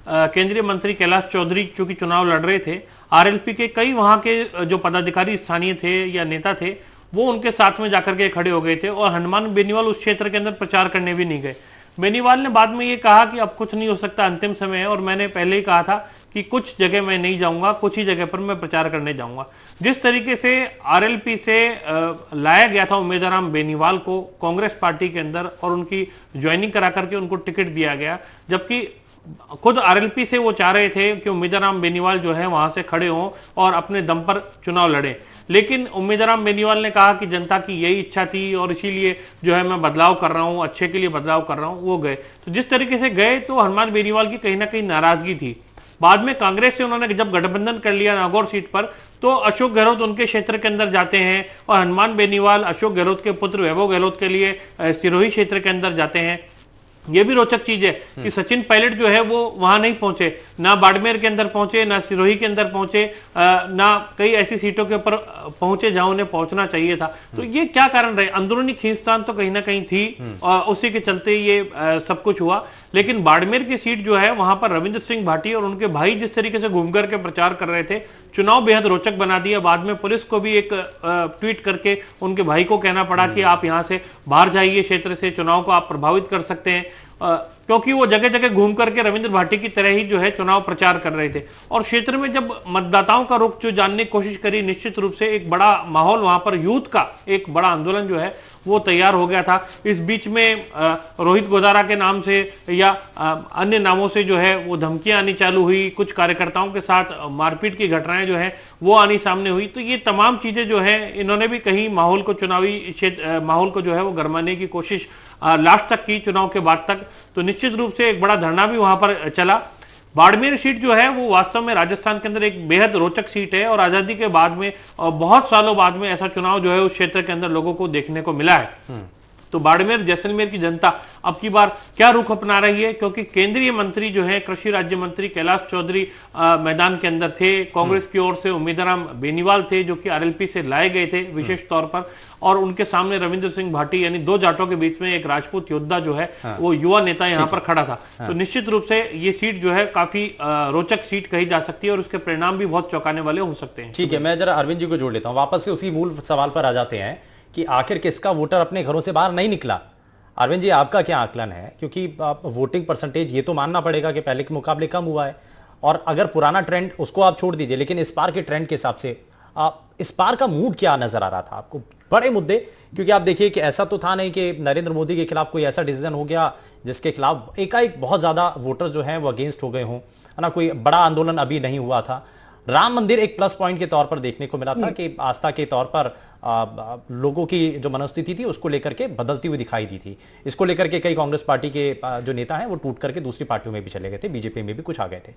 केंद्रीय मंत्री कैलाश चौधरी चूंकि चुनाव लड़ रहे थे, आरएलपी के कई वहां के जो पदाधिकारी स्थानीय थे या नेता थे वो उनके साथ में जाकर के खड़े हो गए थे, और हनुमान बेनीवाल उस क्षेत्र के अंदर प्रचार करने भी नहीं गए। बेनीवाल ने बाद में ये कहा कि अब कुछ नहीं हो सकता, अंतिम समय है, और मैंने पहले ही कहा था कि कुछ जगह मैं नहीं जाऊंगा, कुछ ही जगह पर मैं प्रचार करने जाऊंगा। जिस तरीके से आरएलपी से लाया गया था उम्मीदवार बेनीवाल को कांग्रेस पार्टी के अंदर, और उनकी ज्वाइनिंग करा करके उनको टिकट दिया गया, जबकि खुद आरएलपी से वो चाह रहे थे कि उम्मीदवार बेनीवाल जो है वहां से खड़े हों और अपने दम पर चुनाव लड़े। लेकिन उम्मीदवार बेनीवाल ने कहा कि जनता की यही इच्छा थी और इसीलिए जो है मैं बदलाव कर रहा हूं, अच्छे के लिए बदलाव कर रहा हूं, वो गए। तो जिस तरीके से गए तो हनुमान बेनीवाल की कहीं ना कहीं नाराजगी थी। बाद में कांग्रेस से उन्होंने जब गठबंधन कर लिया नागौर सीट पर, तो अशोक गहलोत उनके क्षेत्र के अंदर जाते हैं, और हनुमान बेनीवाल अशोक गहलोत के पुत्र वैभव गहलोत के लिए सिरोही क्षेत्र के अंदर जाते हैं। ये भी रोचक चीज है कि सचिन पायलट जो है वो वहां नहीं पहुंचे, ना बाड़मेर के अंदर पहुंचे, ना सिरोही के अंदर पहुंचे, ना कई ऐसी सीटों के ऊपर पहुंचे जहां उन्हें पहुंचना चाहिए था। तो ये क्या कारण रहे? अंदरूनी खींचतान तो कहीं ना कहीं थी, और उसी के चलते ये सब कुछ हुआ। लेकिन बाड़मेर की सीट जो है वहां पर रविंद्र सिंह भाटी और उनके भाई जिस तरीके से घूम करके प्रचार कर रहे थे, चुनाव बेहद रोचक बना दिया। बाद में पुलिस को भी एक ट्वीट करके उनके भाई को कहना पड़ा कि आप यहां से बाहर जाइए, क्षेत्र से चुनाव को आप प्रभावित कर सकते हैं, क्योंकि वो जगह जगह घूम करके रविंद्र भाटी की तरह ही जो है चुनाव प्रचार कर रहे थे। और क्षेत्र में जब मतदाताओं का रुख जो जानने की कोशिश करी, निश्चित रूप से एक बड़ा माहौल वहां पर यूथ का एक बड़ा आंदोलन जो है वो तैयार हो गया था। इस बीच में रोहित गोदारा के नाम से या अन्य नामों से जो है वो धमकियां आनी चालू हुई, कुछ कार्यकर्ताओं के साथ मारपीट की घटनाएं जो है वो आनी सामने हुई। तो ये तमाम चीजें जो है इन्होंने भी कहीं माहौल को, चुनावी माहौल को जो है वो गरमाने की कोशिश लास्ट तक की, चुनाव के बाद तक। तो निश्चित रूप से एक बड़ा धरना भी वहां पर चला। बाड़मेर सीट जो है वो वास्तव में राजस्थान के अंदर एक बेहद रोचक सीट है और आजादी के बाद में बहुत सालों बाद में ऐसा चुनाव जो है उस क्षेत्र के अंदर लोगों को देखने को मिला है। तो बाड़मेर जैसलमेर की जनता अब की बार क्या रुख अपना रही है, क्योंकि केंद्रीय मंत्री जो है कृषि राज्य मंत्री कैलाश चौधरी मैदान के अंदर थे। कांग्रेस की ओर से उम्मीदराम बेनीवाल थे जो कि आरएलपी से लाए गए थे विशेष तौर पर, और उनके सामने रविंद्र सिंह भाटी यानी दो जाटों के बीच में एक राजपूत योद्धा जो है वो युवा नेता यहाँ पर खड़ा था। तो निश्चित रूप से ये सीट जो है काफी रोचक सीट कही जा सकती है और उसके परिणाम भी बहुत चौंकाने वाले हो सकते हैं। ठीक है, मैं जरा अरविंद जी को जोड़ लेता हूं, वापस से उसी मूल सवाल पर आ जाते हैं कि आखिर किसका वोटर अपने घरों से बाहर नहीं निकला। अरविंद जी, आपका क्या आकलन है, क्योंकि वोटिंग परसेंटेज ये तो मानना पड़ेगा कि पहले के मुकाबले कम हुआ है, और अगर पुराना ट्रेंड उसको आप छोड़ दीजिए, लेकिन इस बार के ट्रेंड के हिसाब से इस बार का मूड क्या नजर आ रहा था आपको? बड़े मुद्दे, क्योंकि आप देखिए कि ऐसा तो था नहीं कि नरेंद्र मोदी के खिलाफ कोई ऐसा डिसीजन हो गया जिसके खिलाफ एकाएक बहुत ज्यादा वोटर जो हैं वो अगेंस्ट हो गए हों, है ना। कोई बड़ा आंदोलन अभी नहीं हुआ था। राम मंदिर एक प्लस पॉइंट के तौर पर देखने को मिला था कि आस्था के तौर पर लोगों की जो मनोस्थिति थी उसको लेकर के बदलती हुई दिखाई दी थी। इसको लेकर के कई कांग्रेस पार्टी के जो नेता हैं वो टूट करके दूसरी पार्टियों में भी चले गए थे, बीजेपी में भी कुछ आ गए थे।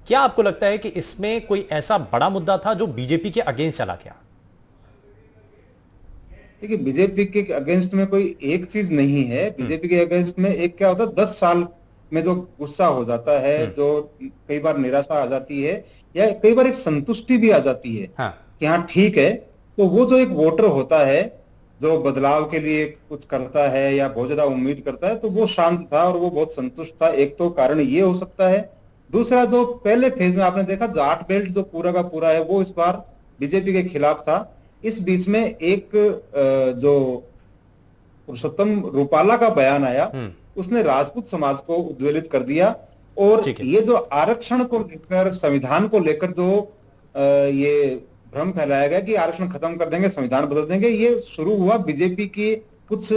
क्या आपको लगता है कि इसमें कोई ऐसा बड़ा मुद्दा था जो बीजेपी के अगेंस्ट चला गया? देखिए, बीजेपी के अगेंस्ट में कोई एक चीज नहीं है। बीजेपी के अगेंस्ट में एक क्या होता है, 10 साल में जो गुस्सा हो जाता है, जो कई बार निराशा आ जाती है या कई बार एक संतुष्टि भी आ जाती है कि हाँ ठीक है, तो वो जो एक वोटर होता है जो बदलाव के लिए कुछ करता है या बहुत ज्यादा उम्मीद करता है, तो वो शांत था और वो बहुत संतुष्ट था। एक तो कारण ये हो सकता है। दूसरा, जो पहले फेज में आपने देखा जाट बेल्ट जो पूरा का पूरा है वो इस बार बीजेपी के खिलाफ था। इस बीच में एक जो पुरुषोत्तम रूपाला का बयान आया, उसने राजपूत समाज को उद्वेलित कर दिया। और ये जो आरक्षण को लेकर, संविधान को लेकर जो ये भ्रम फैलाया गया कि आरक्षण खत्म कर देंगे, संविधान बदल देंगे, ये शुरू हुआ बीजेपी के कुछ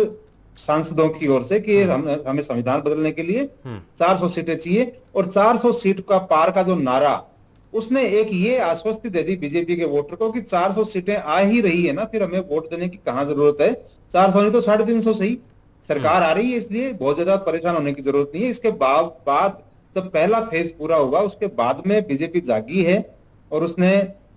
सांसदों की ओर से कि हमें संविधान बदलने के लिए 400 सीटें चाहिए। और 400 सीट का पार का जो नारा, उसने एक ये आश्वस्ति दे दी बीजेपी के वोटर को कि 400 सीटें आ ही रही है ना, फिर हमें वोट देने की कहां जरूरत है। 400 नहीं तो 350 सही, सरकार आ रही है, इसलिए बहुत ज्यादा परेशान होने की जरूरत नहीं है। इसके बाद जब पहला फेज पूरा होगा उसके बाद में बीजेपी जागी है और उसने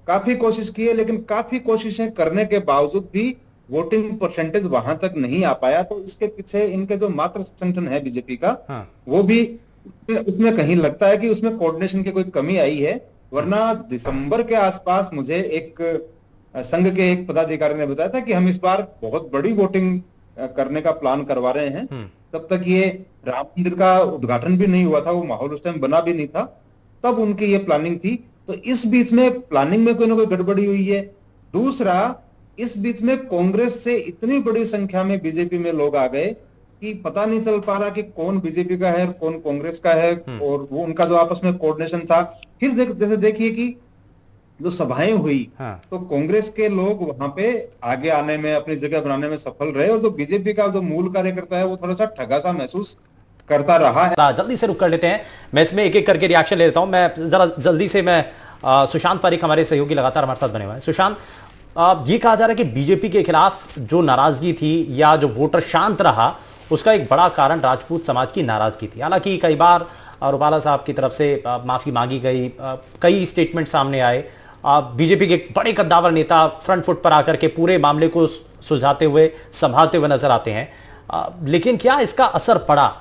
काफी कोशिश की है, लेकिन काफी कोशिशें करने के बावजूद भी वोटिंग परसेंटेज वहां तक नहीं आ पाया। तो इसके पीछे इनके जो मात्र संगठन है बीजेपी का, वो भी उसमें कहीं लगता है कि उसमें कोऑर्डिनेशन की कोई कमी आई है। वरना दिसंबर के आसपास मुझे एक संघ के एक पदाधिकारी ने बताया था कि हम इस बार बहुत बड़ी वोटिंग करने का प्लान करवा रहे हैं। तब तक ये राम मंदिर का उद्घाटन भी नहीं हुआ था, वो माहौल उस टाइम बना भी नहीं था, तब उनकी ये प्लानिंग थी। तो इस बीच में प्लानिंग में कोई ना कोई गड़बड़ी हुई है। दूसरा, इस बीच में कांग्रेस से इतनी बड़ी संख्या में बीजेपी में लोग आ गए कि पता नहीं चल पा रहा कि कौन बीजेपी का है कौन कांग्रेस का है, और वो उनका जो आपस में कोऑर्डिनेशन था। फिर जैसे देखिए कि जो सभाएं हुई, तो कांग्रेस के लोग वहां पे आगे आने में, अपनी जगह बनाने में सफल रहे, और जो बीजेपी का जो मूल कार्यकर्ता है वो थोड़ा सा ठगा सा महसूस करता रहा है। जल्दी से रुक कर लेते हैं, मैं इसमें एक एक करके रिएक्शन ले लेता हूं। मैं जरा जल्दी से सुशांत पारिक हमारे सहयोगी लगातार हमारे साथ बने हुए हैं। सुशांत, ये कहा जा रहा है कि बीजेपी के खिलाफ जो नाराजगी थी या जो वोटर शांत रहा, उसका एक बड़ा कारण राजपूत समाज की नाराजगी थी। हालांकि कई बार रूपाला साहब की तरफ से माफी मांगी गई, कई स्टेटमेंट सामने आए, बीजेपी के बड़े कद्दावर नेता फ्रंट फुट पर आकर के पूरे मामले को सुलझाते हुए, संभालते हुए नजर आते हैं, लेकिन क्या इसका असर पड़ा?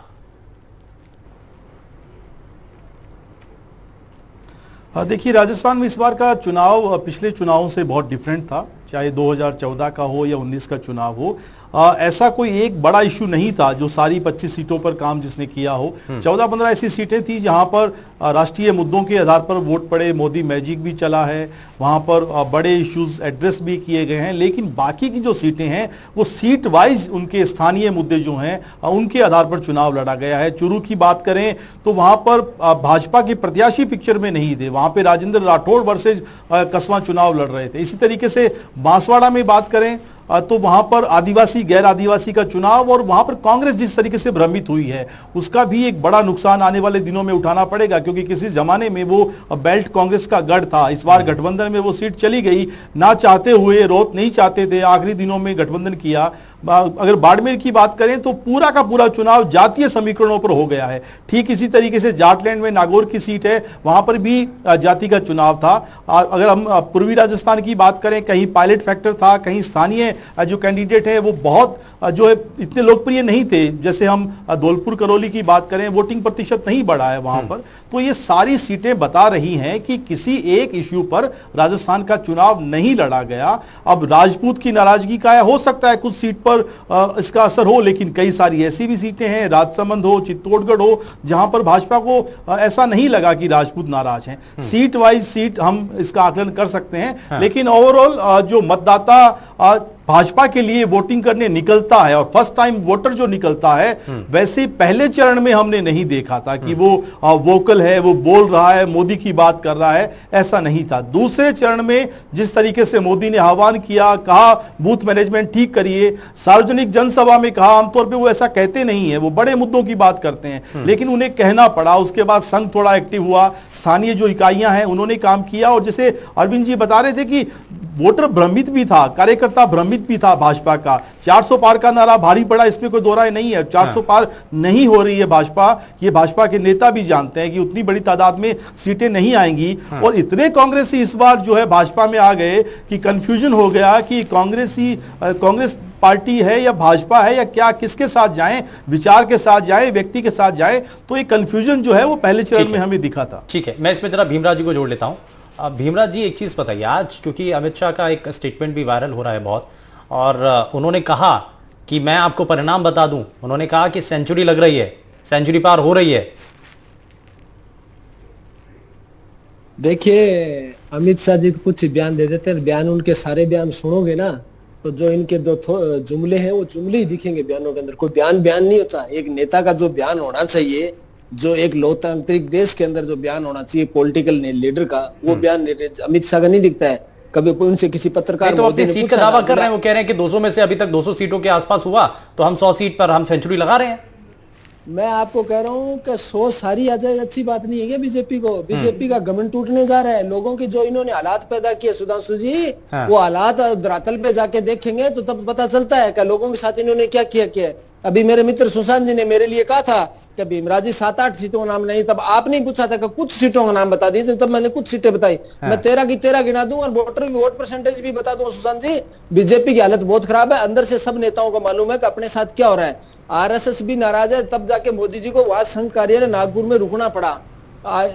देखिए, राजस्थान में इस बार का चुनाव पिछले चुनावों से बहुत डिफरेंट था, चाहे 2014 का हो या 19 का चुनाव हो। ऐसा कोई एक बड़ा इशू नहीं था जो सारी 25 सीटों पर काम जिसने किया हो। 14-15 ऐसी सीटें थी जहां पर राष्ट्रीय मुद्दों के आधार पर वोट पड़े, मोदी मैजिक भी चला है, वहां पर बड़े इश्यूज एड्रेस भी किए गए हैं। लेकिन बाकी की जो सीटें हैं वो सीट वाइज उनके स्थानीय मुद्दे जो हैं उनके आधार पर चुनाव लड़ा गया है। चुरू की बात करें तो वहां पर भाजपा के प्रत्याशी पिक्चर में नहीं थे, वहां पर राजेंद्र राठौड़ वर्सेज कस्बा चुनाव लड़ रहे थे। इसी तरीके से बांसवाड़ा में बात करें तो वहां पर आदिवासी गैर आदिवासी का चुनाव, और वहां पर कांग्रेस जिस तरीके से भ्रमित हुई है उसका भी एक बड़ा नुकसान आने वाले दिनों में उठाना पड़ेगा, क्योंकि किसी जमाने में वो बेल्ट कांग्रेस का गढ़ था। इस बार गठबंधन में वो सीट चली गई, ना चाहते हुए, रोत नहीं चाहते थे, आखिरी दिनों में गठबंधन किया, अगर बाड़मेर की बात करें तो पूरा का पूरा चुनाव जातीय समीकरणों पर हो गया है। ठीक इसी तरीके से जाटलैंड में नागौर की सीट है, वहां पर भी जाति का चुनाव था। अगर हम पूर्वी राजस्थान की बात करें, कहीं पायलट फैक्टर था, कहीं स्थानीय जो कैंडिडेट है वो बहुत जो है इतने लोकप्रिय नहीं थे। जैसे हम धौलपुर करौली की बात करें, वोटिंग प्रतिशत नहीं बढ़ा है वहां पर। तो ये सारी सीटें बता रही हैं कि किसी एक इश्यू पर राजस्थान का चुनाव नहीं लड़ा गया। अब राजपूत की नाराजगी का है, हो सकता है कुछ सीट पर इसका असर हो, लेकिन कई सारी ऐसी भी सीटें हैं, राजसमंद हो, चित्तौड़गढ़ हो, जहां पर भाजपा को ऐसा नहीं लगा कि राजपूत नाराज हैं। सीट वाइज सीट हम इसका आकलन कर सकते हैं, लेकिन ओवरऑल जो मतदाता भाजपा के लिए वोटिंग करने निकलता है और फर्स्ट टाइम वोटर जो निकलता है, वैसे पहले चरण में हमने नहीं देखा था कि वो वोकल है, वो बोल रहा है, मोदी की बात कर रहा है, ऐसा नहीं था। दूसरे चरण में जिस तरीके से मोदी ने आह्वान किया, कहा बूथ मैनेजमेंट ठीक करिए, सार्वजनिक जनसभा में कहा, आमतौर पे वो ऐसा कहते नहीं है, वो बड़े मुद्दों की बात करते हैं, लेकिन उन्हें कहना पड़ा। उसके बाद संघ थोड़ा एक्टिव हुआ, स्थानीय जो इकाइयां हैं उन्होंने काम किया, और जैसे अरविंद जी बता रहे थे कि वोटर भ्रमित भी था, कार्यकर्ता भ्रमित भी था भाजपा का। 400 पार का नारा भारी पड़ा, इसमें कोई दो राय नहीं है। 400 पार नहीं हो रही है भाजपा, ये भाजपा के नेता भी जानते हैं कि उतनी बड़ी तादाद में सीटें नहीं आएंगी। और इतने कांग्रेसी इस बार जो है भाजपा में आ गए कि कंफ्यूजन हो गया कि कांग्रेस पार्टी है या भाजपा है या क्या, किसके साथ जाएं, विचार के साथ जाएं, व्यक्ति के साथ जाएं। तो ये कंफ्यूजन जो है वो पहले चरण में हमें दिखा था। ठीक है, मैं इसमें जरा भीमराव जी को जोड़ लेता हूं। भीमराव जी, एक चीज बताइए, आज क्योंकि अमित शाह का एक स्टेटमेंट भी वायरल हो रहा है बहुत, और उन्होंने कहा कि मैं आपको परिणाम बता दूं, उन्होंने कहा कि सेंचुरी लग रही है, सेंचुरी पार हो रही है। देखिए, अमित शाह जी कुछ बयान दे देते हैं, बयान उनके सारे बयान सुनोगे ना तो जो इनके दो जुमले हैं वो जुमले ही दिखेंगे बयानों के अंदर। कोई बयान नहीं होता। एक नेता का जो बयान होना चाहिए, जो एक लोकतांत्रिक देश के अंदर जो बयान होना चाहिए पॉलिटिकल लीडर का, वो बयान अमित शाह का नहीं दिखता है। कभी उनसे किसी पत्रकार तो अपनी सीट का दावा कर रहे हैं, वो कह रहे हैं कि 200 में से अभी तक 200 सीटों के आसपास हुआ, तो हम 100 सीट पर हम सेंचुरी लगा रहे हैं। मैं आपको कह रहा हूँ कि 100 सारी आ जाए अच्छी बात नहीं है क्या बीजेपी को? बीजेपी का गमन टूटने जा रहा है। लोगों की जो इन्होंने हालात पैदा किए सुधांशु जी, वो हालात धरातल पे जाके देखेंगे तो तब पता चलता है कि लोगों के साथ इन्होंने क्या किया। अभी मेरे मित्र सुशांत जी ने मेरे लिए कहा था कि भीमराव जी 7-8 सीटों का नाम नहीं, तब आपने पूछा था कि कुछ सीटों का नाम बता दीजिए, तब मैंने कुछ सीटें बताई। मैं 13 की 13 गिना दूं और वोट परसेंटेज भी बता दूं। सुशांत जी, बीजेपी की हालत बहुत खराब है। अंदर से सब नेताओं को मालूम है कि अपने साथ क्या हो रहा है। आरएसएस भी नाराज है, तब जाके मोदी जी को वहां संघ कार्यालय नागपुर में रुकना पड़ा।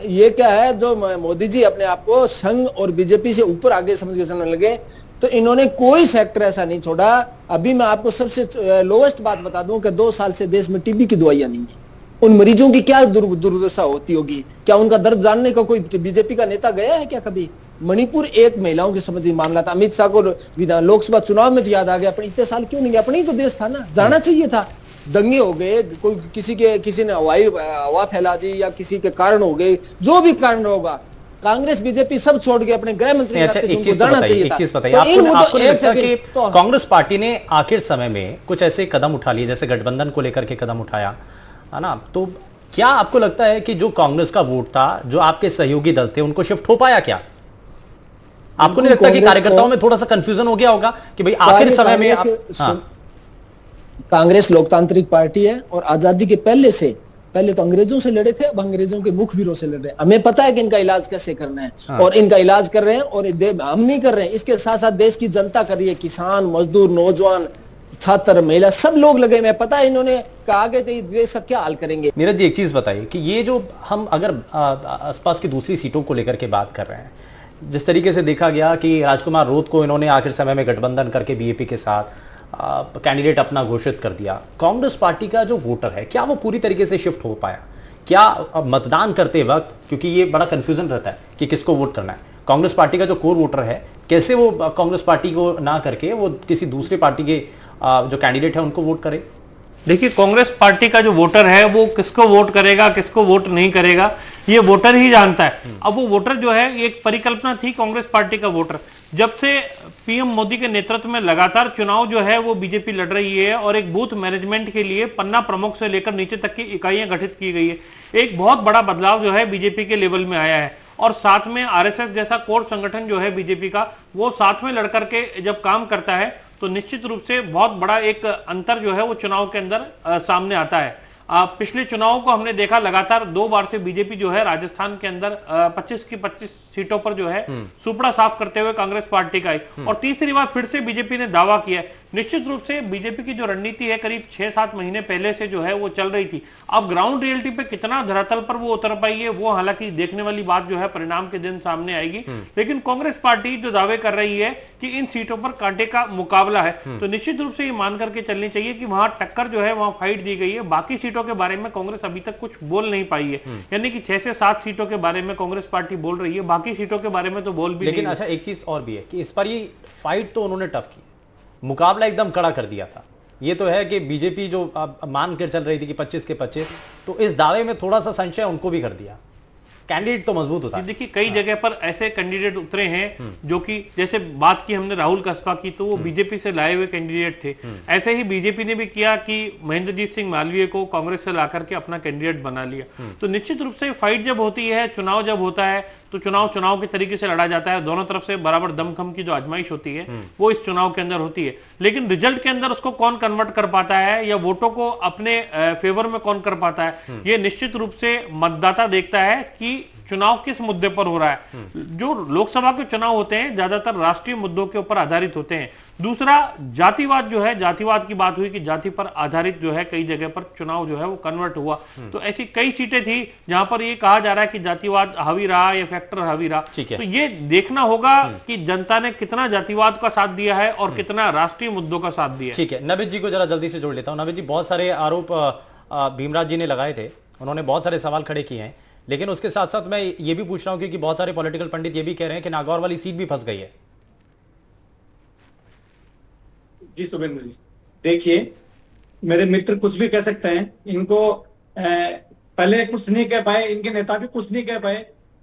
ये क्या है, जो मोदी जी अपने आप को संघ और बीजेपी से ऊपर आगे समझ के चलने लगे, तो इन्होंने कोई सेक्टर ऐसा नहीं छोड़ा। अभी मैं आपको सबसे लोवेस्ट बात बता दूं कि 2 साल से देश में टीबी की दवाइयां नहीं है। उन मरीजों की क्या दुर्दशा होती होगी? क्या उनका दर्द जानने का कोई बीजेपी का नेता गया है क्या कभी? मणिपुर एक महिलाओं के संबंधी मामला था। अमित शाह को लोकसभा चुनाव में तो याद आ गया, अपने इतने साल क्यों नहीं गया? अपने ही तो देश था ना, जाना चाहिए था। दंगे हो गए, कोई किसी ने हवा फैला दी या किसी के कारण हो गए, जो भी कारण होगा, कांग्रेस बीजेपी सब छोड़ के अपने गृह मंत्री अच्छा, एक चीज बताइए, आपको नहीं लगता कि कांग्रेस पार्टी ने आखिर समय में कुछ ऐसे कदम उठा लिए, जैसे गठबंधन को लेकर के कदम उठाया है ना, तो क्या आपको लगता है कि जो कांग्रेस का वोट था, जो आपके सहयोगी दल थे, उनको शिफ्ट हो पाया क्या? आपको नहीं लगता कि कार्यकर्ताओं में थोड़ा सा कंफ्यूजन हो गया होगा कि भाई आखिर समय में कांग्रेस लोकतांत्रिक पार्टी है और आजादी के पहले तो अंग्रेजों से लड़े थे, अब अंग्रेजों के मुखबिरों से लड़ रहे हैं। हमें पता है कि इनका इलाज कैसे करना है और इनका इलाज कर रहे हैं, और हम नहीं कर रहे हैं, इसके साथ साथ देश की जनता कर रही है। किसान, मजदूर, नौजवान, छात्र, महिला, सब लोग लगे। मैं पता है इन्होंने कहा कि देश का क्या हाल करेंगे। नीरज जी, एक चीज बताइए कि ये जो हम अगर आसपास की दूसरी सीटों को लेकर के बात कर रहे हैं, जिस तरीके से देखा गया कि राजकुमार रोत को इन्होंने आखिर समय में गठबंधन करके बीएपी के साथ कैंडिडेट अपना घोषित कर दिया, कांग्रेस पार्टी का जो वोटर है, क्या वो पूरी तरीके से शिफ्ट हो पाया? क्या मतदान करते वक्त, क्योंकि ये बड़ा कंफ्यूजन रहता है कि किसको वोट करना है, कांग्रेस पार्टी का जो कोर वोटर है, कैसे वो कांग्रेस पार्टी को ना करके वो किसी दूसरी पार्टी के जो कैंडिडेट है उनको वोट करे? देखिए, कांग्रेस पार्टी का जो वोटर है वो किसको वोट करेगा, किसको वोट नहीं करेगा, ये वोटर ही जानता है। अब वो वोटर जो है, एक परिकल्पना थी कांग्रेस पार्टी का वोटर, जब से पीएम मोदी के नेतृत्व में लगातार चुनाव जो है वो बीजेपी लड़ रही है और एक बूथ मैनेजमेंट के लिए पन्ना प्रमुख से लेकर नीचे तक की इकाइयां गठित की गई है। एक बहुत बड़ा बदलाव जो है बीजेपी के लेवल में आया है, और साथ में आरएसएस जैसा कोर संगठन जो है बीजेपी का, वो साथ में लड़कर के जब काम करता है तो निश्चित रूप से बहुत बड़ा एक अंतर जो है वो चुनाव के अंदर सामने आता है। पिछले चुनावों को हमने देखा, लगातार 2 बार से बीजेपी जो है राजस्थान के अंदर 25 की 25 सीटों पर जो है सुपड़ा साफ करते हुए कांग्रेस पार्टी का और तीसरी बार फिर से बीजेपी ने दावा किया है। निश्चित रूप से बीजेपी की जो रणनीति है करीब 6-7 महीने पहले से जो है वो चल रही थी। अब ग्राउंड रियलिटी पे कितना धरातल पर वो उतर पाई है वो हालांकि देखने वाली बात जो है परिणाम के दिन सामने आएगी। लेकिन कांग्रेस पार्टी जो दावे कर रही है कि इन सीटों पर कांटे का मुकाबला है, तो निश्चित रूप से ये मान करके चलनी चाहिए कि वहां टक्कर जो है वहां फाइट दी गई है। बाकी सीटों के बारे में कांग्रेस अभी तक कुछ बोल नहीं पाई है, यानी कि 6 से 7 सीटों के बारे में कांग्रेस पार्टी बोल रही है, बाकी सीटों के बारे में तो बोल भी लेकिन अच्छा एक चीज और भी है कि इस पर ये फाइट तो उन्होंने टफ की, मुकाबला एकदम कड़ा कर दिया था। ये तो है कि बीजेपी जो मान कर चल रही थी कि 25 के 25, तो इस दावे में थोड़ा सा संशय उनको भी कर दिया। कैंडिडेट तो मजबूत होता है। देखिए कई जगह पर ऐसे कैंडिडेट उतरे हैं जो कि जैसे बात की हमने राहुल कस्बा की, तो वो बीजेपी से लाए हुए कैंडिडेट थे। ऐसे ही बीजेपी ने भी किया कि महेंद्रजीत सिंह मालवीय को कांग्रेस से लाकर के अपना कैंडिडेट बना लिया। तो निश्चित रूप से फाइट जब होती है, चुनाव जब होता है, तो चुनाव के तरीके से लड़ा जाता है। दोनों तरफ से बराबर दमखम की जो आजमाइश होती है वो इस चुनाव के अंदर होती है। लेकिन रिजल्ट के अंदर उसको कौन कन्वर्ट कर पाता है या वोटों को अपने फेवर में कौन कर पाता है, ये निश्चित रूप से मतदाता देखता है कि चुनाव किस मुद्दे पर हो रहा है। जो लोकसभा के चुनाव होते हैं ज्यादातर राष्ट्रीय मुद्दों के ऊपर आधारित होते हैं। दूसरा जातिवाद जो है, जातिवाद की बात हुई कि जाति पर आधारित जो है कई जगह पर चुनाव जो है वो कन्वर्ट हुआ। तो ऐसी कई सीटें थी जहां पर ये कहा जा रहा है कि जातिवाद हावी रहा या फैक्टर हावी रहा। तो ये देखना होगा कि जनता ने कितना जातिवाद का साथ दिया है और कितना राष्ट्रीय मुद्दों का साथ दिया है। ठीक है, नविद जी को जरा जल्दी से जोड़ लेता हूं। नविद जी, बहुत सारे आरोप भीमराज जी ने लगाए थे, उन्होंने बहुत सारे सवाल खड़े किए हैं, लेकिन उसके साथ साथ मैं ये भी पूछ रहा हूं क्योंकि बहुत सारे पॉलिटिकल पंडित ये भी कह रहे हैं कि नागौर वाली सीट भी फंस गई है। जी शुभेंद्र जी, देखिए मेरे मित्र कुछ भी कह सकते हैं, इनको पहले कुछ नहीं कह पाए, इनके नेता भी कुछ नहीं कह पाए।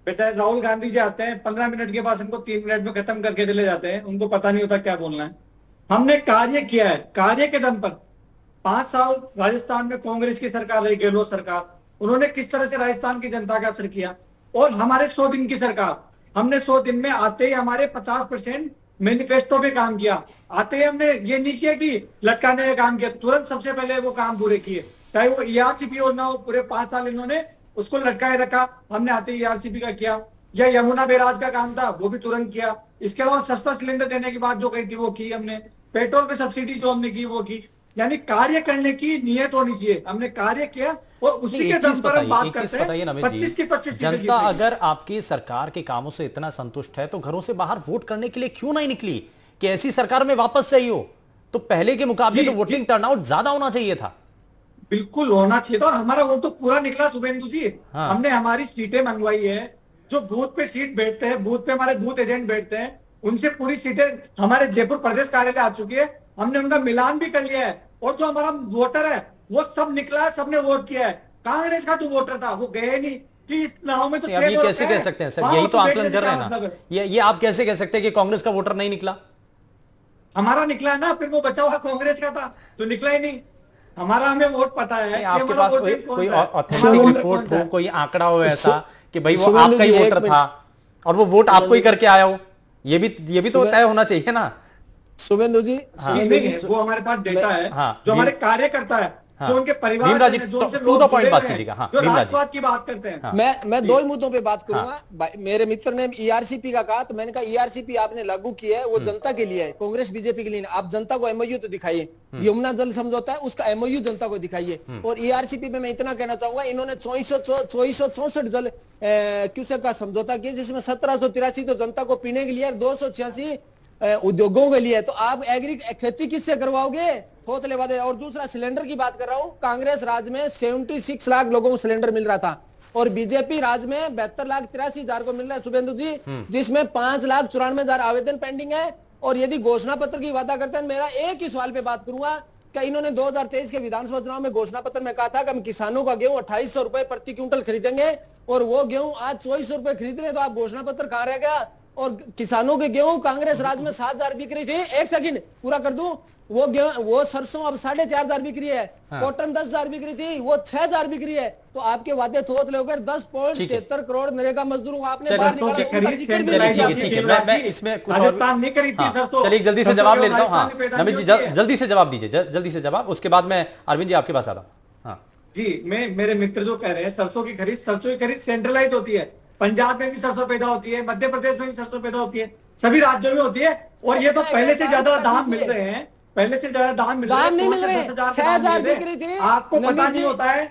बेचारे राहुल गांधी जी आते हैं 15 मिनट के बाद इनको 3 मिनट में खत्म करके चले जाते हैं, उनको पता नहीं होता क्या बोलना है। हमने कार्य किया है, कार्य के दम पर 5 साल राजस्थान में कांग्रेस की सरकार रही, गहलोत सरकार, उन्होंने किस तरह से राजस्थान की जनता का असर किया। और हमारे 100 दिन की सरकार, हमने 100 दिन में आते ही हमारे 50% मैनिफेस्टो पे काम किया। आते ही हमने ये नहीं किया कि लटकाने का काम किया, तुरंत सबसे पहले वो काम पूरे किए। चाहे वो ईआरसीपी योजना हो, पूरे 5 साल इन्होंने उसको लटकाए रखा, हमने आते ही ईआरसीपी का किया। या यमुना बैराज का काम था वो भी तुरंत किया। इसके अलावा सस्ता सिलेंडर देने की बात जो कही थी वो की हमने। पेट्रोल पे सब्सिडी जो हमने की वो की। यानी कार्य करने की नियत होनी चाहिए, हमने कार्य किया और उसी के दम पर हम बात करते हैं 25 की 25 जनता अगर आपकी सरकार के कामों से इतना संतुष्ट है तो घरों से बाहर वोट करने के लिए क्यों नहीं निकली कि ऐसी सरकार में वापस चाहिए हो? तो पहले के मुकाबले तो वोटिंग टर्नआउट ज्यादा होना चाहिए था। बिल्कुल होना चाहिए था और हमारा वोट तो पूरा निकला शुभेंदु जी। हाँ। हमने हमारी सीटें मंगवाई है, जो बूथ पे सीट बैठते हैं, बूथ पे हमारे बूथ एजेंट बैठते हैं, उनसे पूरी सीटें हमारे जयपुर प्रदेश कार्यालय आ चुकी है, हमने उनका मिलान भी कर लिया है। और जो हमारा वोटर है वो सब निकला है, सबने वोट किया है। कांग्रेस का जो वोटर था वो गए नहीं कि इस चुनाव में तो ये कैसे कह सकते हैं सर, यही तो आकलन कर रहे हैं ना, ये आप कैसे कह सकते हैं कि कांग्रेस का वोटर नहीं निकला? हमारा निकला ना, फिर वो बचा हुआ कांग्रेस का था तो निकला ही नहीं। हमारा हमें वोट पता है। आपके पास कोई ऑथेंटिक रिपोर्ट हो, कोई आंकड़ा हो ऐसा कि भाई वो आपका ही वोटर था और वो वोट आपको ही करके आया हो, ये भी तो तय होना चाहिए ना शुभेंदु जी। वो हमारे पास डेटा है जो हमारे कार्य करता है, जो उनके परिवार जो राष्ट्रवाद की बात करते हैं। मैं 2 ही मुद्दों पे बात करूंगा। मेरे मित्र ने ईआरसीपी का कहा तो मैंने कहा ईआरसीपी आपने लागू किया है वो जनता के लिए है, कांग्रेस बीजेपी के लिए नहीं। आप जनता को एमओयू तो दिखाइए, यमुना जल समझौता है उसका एमओयू जनता को दिखाइए। और ईआरसीपी पे मैं इतना कहना चाहूंगा, इन्होंने 2464 जल क्यूसेक का समझौता किया जिसमें 1783 तो जनता को पीने के लिए और 286 उद्योगों के लिए। तो आप खेती किससे करवाओगे? थोतले वादे। और दूसरा सिलेंडर की बात कर रहा हूं, कांग्रेस राज में 76 लाख लोगों को सिलेंडर मिल रहा था और बीजेपी राज में 72,83,000 को मिल रहा है शुभेंदु जी, जिसमें 5,94,000 आवेदन पेंडिंग है। और यदि घोषणा पत्र की वादा करते हैं, मेरा एक ही सवाल पे बात करूंगा कि इन्होंने 2023 के विधानसभा चुनाव में घोषणा पत्र में कहा था कि हम किसानों का गेहूं 2800 रुपए प्रति क्विंटल खरीदेंगे और वो गेहूं आज 2400 रुपए खरीद रहे, तो आप घोषणा पत्र कहां रह गया? और किसानों के गेहूं कांग्रेस राज में 7,000 बिक रही थी, एक सेकंड पूरा कर दूं, वो गेहूं वो सरसों अब 4,500 बिक रही है। कॉटन 10,000 बिक रही थी, वो 6,000 बिक रही है। तो आपके वादे थोत लेकर 10.73 करोड़ नरेगा मजदूरों आपने बाहर निकाला। ठीक है, मैं इसमें कुछ और राजस्थान नहीं खरीदती सरसों। चलिए जल्दी से जवाब ले लेता हूँ। हाँ राजस्थान में पैदा नमित जी नहीं होती है। जल्दी से जवाब दीजिए, जल्दी से जवाब, उसके बाद मैं अरविंद जी आपके पास आता हूँ। हाँ जी, मेरे मित्र जो कह रहे हैं सरसों की खरीद सेंट्रलाइज होती है। पंजाब में भी सरसों पैदा होती है, मध्य प्रदेश में भी सरसों पैदा होती है, सभी राज्यों में होती है। और ये तो पहले से ज्यादा दाम मिल रहे हैं, पहले से ज्यादा दाम मिल रहे हैं। दाम नहीं मिल रहे, 6,000 बिक रही थी। आपको पता नहीं होता है,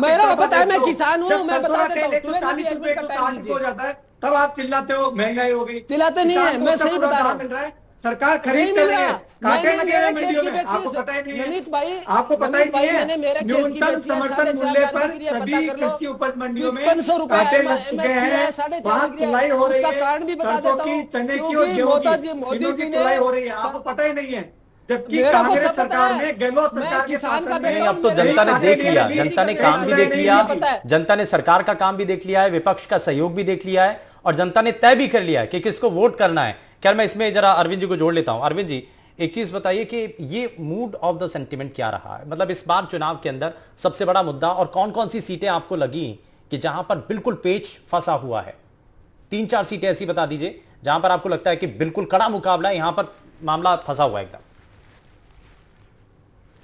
मेरा पता है, मैं किसान हूँ, मैं बता देता हूँ। 140 हो जाता है तब आप चिल्लाते हो महंगाई हो गई। चिल्लाते नहीं है, मैं सही बता रहा हूँ। मिल रहा है, सरकार खरीद नहीं कर मिल रही है, रहा। कांटे मैंने लगे मेरे हैं खेत मंडियों की में, आपको बेची पता ही नहीं है। नमित भाई, आपको पता ही नमित भाई, नहीं मैंने है मेरे खेत की न्यूनतम बेची है, समर्थन 4,500 मूल्य पर बिक्री है, सभी पता कर लो। कृषि उपज मंडियों में 55 रुपए कांटे लग चुके हैं। 4,500 वहाँ बिक्री है। तुलाई हो रही उसका है, कारण भी बता सरसों देता की, हूँ, चने की और क्योंकि गेहूं मोदी की जी ने तुलाई हो रही है, आपको पता ही नहीं है। जबकि मेरे को कांग्रेस सब पता सरकार है। में गहलोत मैं सरकार के किसान का शासन में बेटा अब तो मेरे जनता ने लिए देख मेरे लिया, लिए जनता ने मेरे काम भी लिए देख लिया, पता है। जनता ने सरकार का काम भी देख लिया है, विपक्ष का सहयोग भी देख लिया है, और जनता ने तय भी कर लिया है कि किसको वोट करना है। खैर मैं इसमें जरा अरविंद जी को जोड़ लेता हूं। अरविंद जी एक चीज बताइए कि ये मूड ऑफ द सेंटिमेंट क्या रहा है, मतलब इस बार चुनाव के अंदर सबसे बड़ा मुद्दा, और कौन कौन सी सीटें आपको लगी कि जहां पर बिल्कुल पेच फंसा हुआ है? 3-4 सीटें ऐसी बता दीजिए जहां पर आपको लगता है कि बिल्कुल कड़ा मुकाबला है, यहां पर मामला फंसा हुआ है एकदम।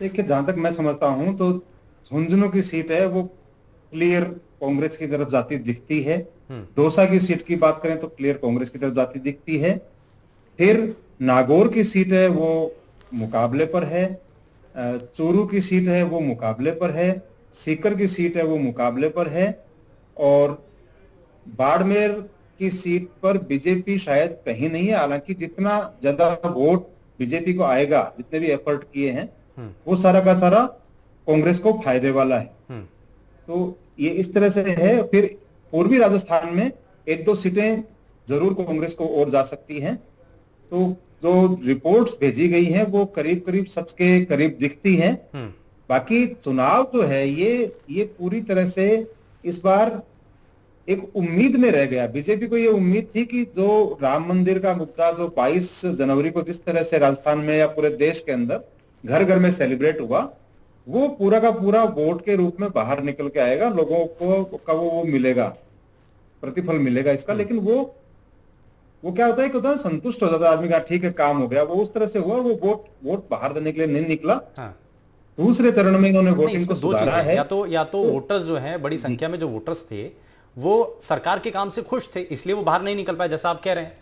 देखिए, जहां तक मैं समझता हूं तो झुंझुनू की सीट है वो क्लियर कांग्रेस की तरफ जाती दिखती है। दौसा की सीट की बात करें तो क्लियर कांग्रेस की तरफ जाती दिखती है। फिर नागौर की सीट है वो मुकाबले पर है, चूरू की सीट है वो मुकाबले पर है, सीकर की सीट है वो मुकाबले पर है, और बाड़मेर की सीट पर बीजेपी शायद कहीं नहीं है। हालांकि जितना ज्यादा वोट बीजेपी को आएगा, जितने भी एफर्ट किए हैं, वो सारा का सारा कांग्रेस को फायदे वाला है। तो ये इस तरह से है। फिर पूर्वी राजस्थान में 1-2 सीटें जरूर कांग्रेस को और जा सकती हैं। तो जो रिपोर्ट्स भेजी गई हैं वो करीब करीब सच के करीब दिखती हैं। बाकी चुनाव जो है ये पूरी तरह से इस बार एक उम्मीद में रह गया। बीजेपी को ये उम्मीद थी कि जो राम मंदिर का मुद्दा जो 22 जनवरी को जिस तरह से राजस्थान में या पूरे देश के अंदर घर घर में सेलिब्रेट हुआ, वो पूरा का पूरा वोट के रूप में बाहर निकल के आएगा। लोगों को का वो मिलेगा, प्रतिफल मिलेगा इसका। लेकिन वो क्या होता है कि होता है संतुष्ट हो जाता है आदमी का, ठीक है काम हो गया, वो उस तरह से हुआ। वो वोट बाहर देने के लिए नहीं निकला। हाँ। दूसरे चरण में इन्होंने वोटिंग को इसमें दो सुधारा चीजें, है। या तो वोटर्स जो हैं, बड़ी संख्या में जो वोटर्स थे वो सरकार के काम से खुश थे, इसलिए वो बाहर नहीं निकल पाए जैसा आप कह रहे हैं।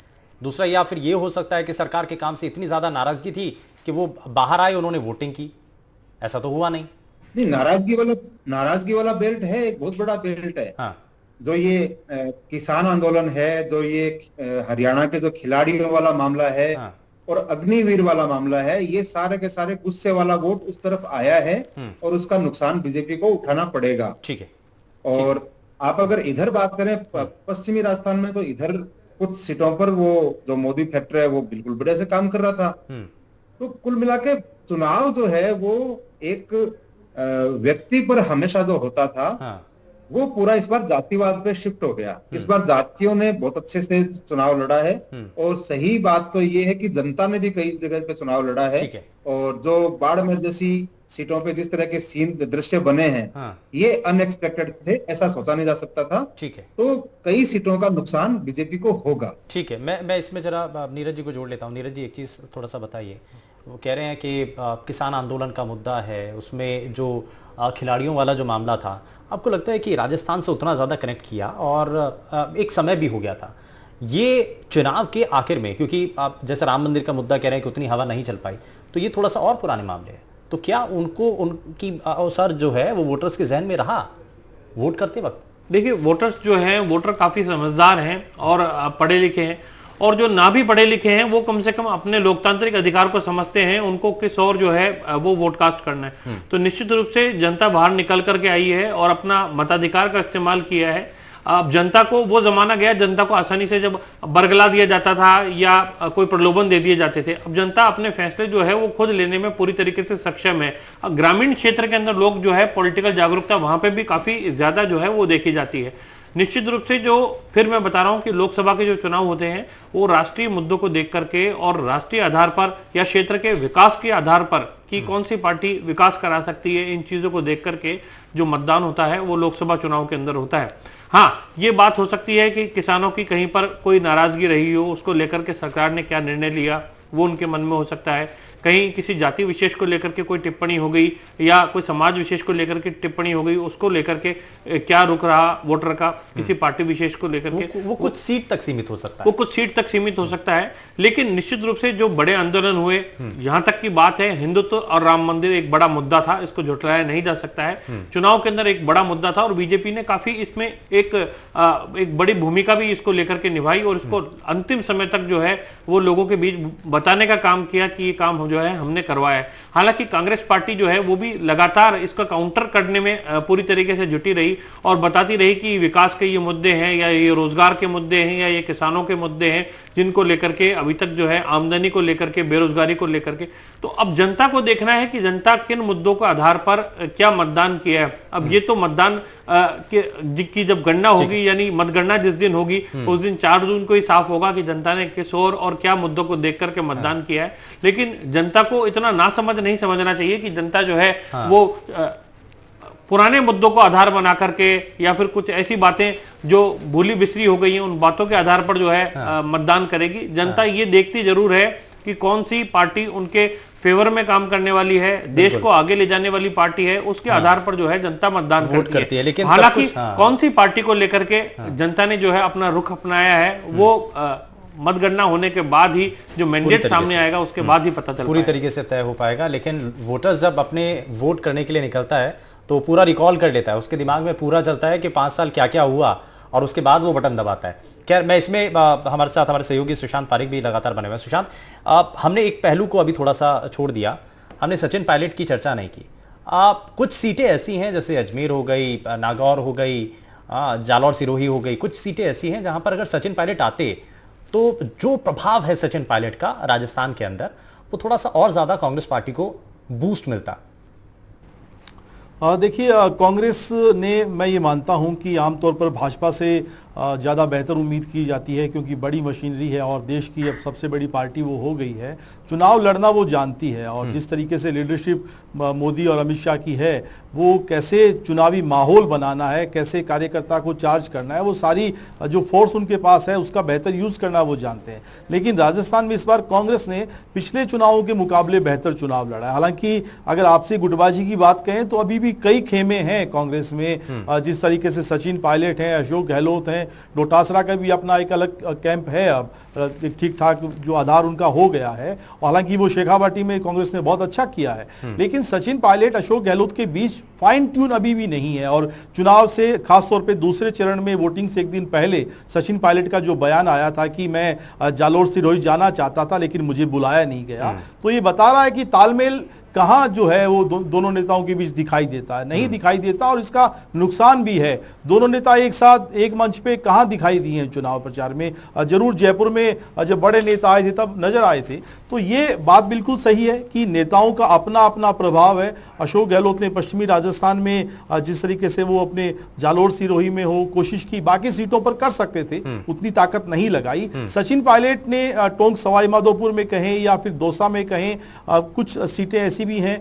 दूसरा, या फिर ये हो सकता है कि सरकार के काम से इतनी ज्यादा नाराजगी थी कि वो बाहर आए, उन्होंने वोटिंग की। ऐसा तो हुआ नहीं। नाराजगी वाला बेल्ट है, एक बहुत बड़ा बेल्ट है। हाँ। जो ये किसान आंदोलन है, जो ये हरियाणा के जो खिलाड़ियों वाला मामला है, हाँ। और अग्निवीर वाला मामला है, ये सारे के सारे गुस्से वाला वोट उस तरफ आया है, और उसका नुकसान बीजेपी को उठाना पड़ेगा। ठीक है। और आप अगर इधर बात करें पश्चिमी राजस्थान में, तो इधर कुछ सीटों पर वो जो मोदी फैक्टर है वो बिल्कुल बढ़िया से काम कर रहा था। तो कुल मिला के चुनाव जो है वो एक व्यक्ति पर हमेशा जो होता था, हाँ। वो पूरा इस बार जातिवाद पे शिफ्ट हो गया। इस बार जातियों ने बहुत अच्छे से चुनाव लड़ा है, और सही बात तो ये है कि जनता ने भी कई जगह पे चुनाव लड़ा है। ठीक है। और जो बाड़मेर जैसी सीटों पे जिस तरह के सीन दृश्य बने हैं, हाँ। ये अनएक्सपेक्टेड थे, ऐसा सोचा नहीं जा सकता था। ठीक है। तो कई सीटों का नुकसान बीजेपी को होगा। ठीक है, मैं इसमें जरा नीरज जी को जोड़ लेता हूँ। नीरज जी एक चीज थोड़ा सा बताइए। वो कह रहे हैं कि किसान आंदोलन का मुद्दा है, उसमें जो खिलाड़ियों वाला जो मामला था, आपको लगता है कि राजस्थान से उतना ज़्यादा कनेक्ट किया, और एक समय भी हो गया था ये चुनाव के आखिर में, क्योंकि आप जैसे राम मंदिर का मुद्दा कह रहे हैं कि उतनी हवा नहीं चल पाई, तो ये थोड़ा सा और पुराने मामले हैं। तो क्या उनको उनकी अवसर जो है वो वोटर्स के जहन में रहा वोट करते वक्त? देखिए, वोटर्स जो हैं, वोटर काफी समझदार हैं और पढ़े लिखे हैं, और जो ना भी पढ़े लिखे हैं वो कम से कम अपने लोकतांत्रिक अधिकार को समझते हैं, उनको किस और जो है वो वोट कास्ट करना है। तो निश्चित रूप से जनता बाहर निकल करके आई है और अपना मताधिकार का इस्तेमाल किया है। अब जनता को वो जमाना गया, जनता को आसानी से जब बरगला दिया जाता था या कोई प्रलोभन दे दिए जाते थे। अब जनता अपने फैसले जो है वो खुद लेने में पूरी तरीके से सक्षम है। ग्रामीण क्षेत्र के अंदर लोग जो है पॉलिटिकल जागरूकता वहां पे भी काफी ज्यादा जो है वो देखी जाती है। निश्चित रूप से जो फिर मैं बता रहा हूं कि लोकसभा के जो चुनाव होते हैं वो राष्ट्रीय मुद्दों को देख करके और राष्ट्रीय आधार पर या क्षेत्र के विकास के आधार पर कि कौन सी पार्टी विकास करा सकती है, इन चीजों को देख करके जो मतदान होता है वो लोकसभा चुनाव के अंदर होता है। हाँ, ये बात हो सकती है कि किसानों की कहीं पर कोई नाराजगी रही हो, उसको लेकर के सरकार ने क्या निर्णय लिया वो उनके मन में हो सकता है। कहीं किसी जाति विशेष को लेकर के कोई टिप्पणी हो गई या कोई समाज विशेष को लेकर के टिप्पणी हो गई, उसको लेकर के क्या रुख रहा वोटर का किसी पार्टी विशेष को लेकर के, वो कुछ सीट तक सीमित हो सकता है, वो कुछ सीट तक सीमित हो सकता है। लेकिन निश्चित रूप से जो बड़े आंदोलन हुए, यहां तक की बात है, हिंदुत्व और राम मंदिर एक बड़ा मुद्दा था, इसको झुठलाया नहीं जा सकता है। चुनाव के अंदर एक बड़ा मुद्दा था और बीजेपी ने काफी इसमें एक बड़ी भूमिका भी इसको लेकर के निभाई और इसको अंतिम समय तक जो है वो लोगों के बीच बताने का काम किया कि ये काम जो है हमने करवाया है। हालांकि कांग्रेस पार्टी जो है वो भी लगातार इसका काउंटर करने में पूरी तरीके से जुटी रही और बताती रही कि विकास के ये मुद्दे हैं या ये रोजगार के मुद्दे हैं या ये किसानों के मुद्दे हैं जिनको लेकर के अभी तक जो है आमदनी को लेकर के, बेरोजगारी को लेकर के। तो अब जनता को देखना है कि जनता किन मुद्दों के आधार पर क्या मतदान किया है। अब ये तो मतदान की जब गणना होगी यानी मतगणना जिस दिन होगी उस दिन 4 जून को ही साफ होगा कि जनता ने किस और क्या मुद्दों को देख करके मतदान किया है। लेकिन जनता को इतना ना नहीं समझना चाहिए कि जनता जो है वो पुराने मुद्दों को आधार बना करके या फिर कुछ ऐसी बातें जो भूली बिसरी हो गई हैं उन बातों के आधार पर जो है मतदान करेगी। जनता ये देखती जरूर है कि कौन सी पार्टी उनके फेवर में काम करने वाली है, देश को आगे ले जाने वाली पार्टी है, उसके आधार पर जो है जनता मतदान करती है। लेकिन हालांकि कौन सी पार्टी को लेकर के जनता ने जो है अपना रुख अपनाया है वो मतगणना होने के बाद ही जो मैंडेट सामने आएगा उसके बाद ही पता चल पूरी तरीके से तय हो पाएगा। लेकिन वोटर जब अपने वोट करने के लिए निकलता है तो पूरा रिकॉल कर लेता है, उसके दिमाग में पूरा चलता है कि 5 साल क्या क्या हुआ और उसके बाद वो बटन दबाता है। खैर, मैं इसमें हमारे साथ हमारे सहयोगी सुशांत पारिक भी लगातार बने हुए हैं। सुशांत, हमने एक पहलू को अभी थोड़ा सा छोड़ दिया, हमने सचिन पायलट की चर्चा नहीं की। कुछ सीटें ऐसी हैं जैसे अजमेर हो गई, नागौर हो गई, जालौर सिरोही हो गई, कुछ सीटें ऐसी हैं जहां पर अगर सचिन पायलट आते तो जो प्रभाव है सचिन पायलट का राजस्थान के अंदर वो थोड़ा सा और ज्यादा कांग्रेस पार्टी को बूस्ट मिलता। देखिए, कांग्रेस ने, मैं ये मानता हूं कि आमतौर पर भाजपा से ज़्यादा बेहतर उम्मीद की जाती है क्योंकि बड़ी मशीनरी है और देश की अब सबसे बड़ी पार्टी वो हो गई है। चुनाव लड़ना वो जानती है और जिस तरीके से लीडरशिप मोदी और अमित शाह की है, वो कैसे चुनावी माहौल बनाना है, कैसे कार्यकर्ता को चार्ज करना है, वो सारी जो फोर्स उनके पास है उसका बेहतर यूज़ करना वो जानते हैं। लेकिन राजस्थान में इस बार कांग्रेस ने पिछले चुनावों के मुकाबले बेहतर चुनाव लड़ा है। हालांकि अगर आपसे गुटबाजी की बात कहें तो अभी भी कई खेमे हैं कांग्रेस में। जिस तरीके से सचिन पायलट हैं, अशोक गहलोत हैं, डोटासरा का भी अपना एक अलग कैंप है, अब ठीक ठाक जो आधार उनका हो गया है। हालांकि वो शेखावाटी में कांग्रेस ने बहुत अच्छा किया है, लेकिन सचिन पायलट, अशोक गहलोत के बीच फाइन ट्यून अभी भी नहीं है। और चुनाव से खासतौर पे दूसरे चरण में वोटिंग से एक दिन पहले सचिन पायलट का जो बयान आया था कि मैं जालौर सिरोही जाना चाहता था लेकिन मुझे बुलाया नहीं गया, तो ये बता रहा है कि तालमेल कहां जो है वो दोनों नेताओं के बीच दिखाई देता है, नहीं दिखाई देता। और इसका नुकसान भी है। दोनों नेता एक साथ एक मंच पे कहां दिखाई दिए हैं चुनाव प्रचार में। जरूर जयपुर में जब बड़े नेता आए थे तब नजर आए थे। तो ये बात बिल्कुल सही है कि नेताओं का अपना अपना प्रभाव है। अशोक गहलोत ने पश्चिमी राजस्थान में जिस तरीके से वो अपने जालोर सिरोही में हो कोशिश की, बाकी सीटों पर कर सकते थे, उतनी ताकत नहीं लगाई। सचिन पायलट ने टोंक सवाई माधोपुर में कहें या फिर दौसा में कहें, कुछ सीटें ऐसी भी हैं,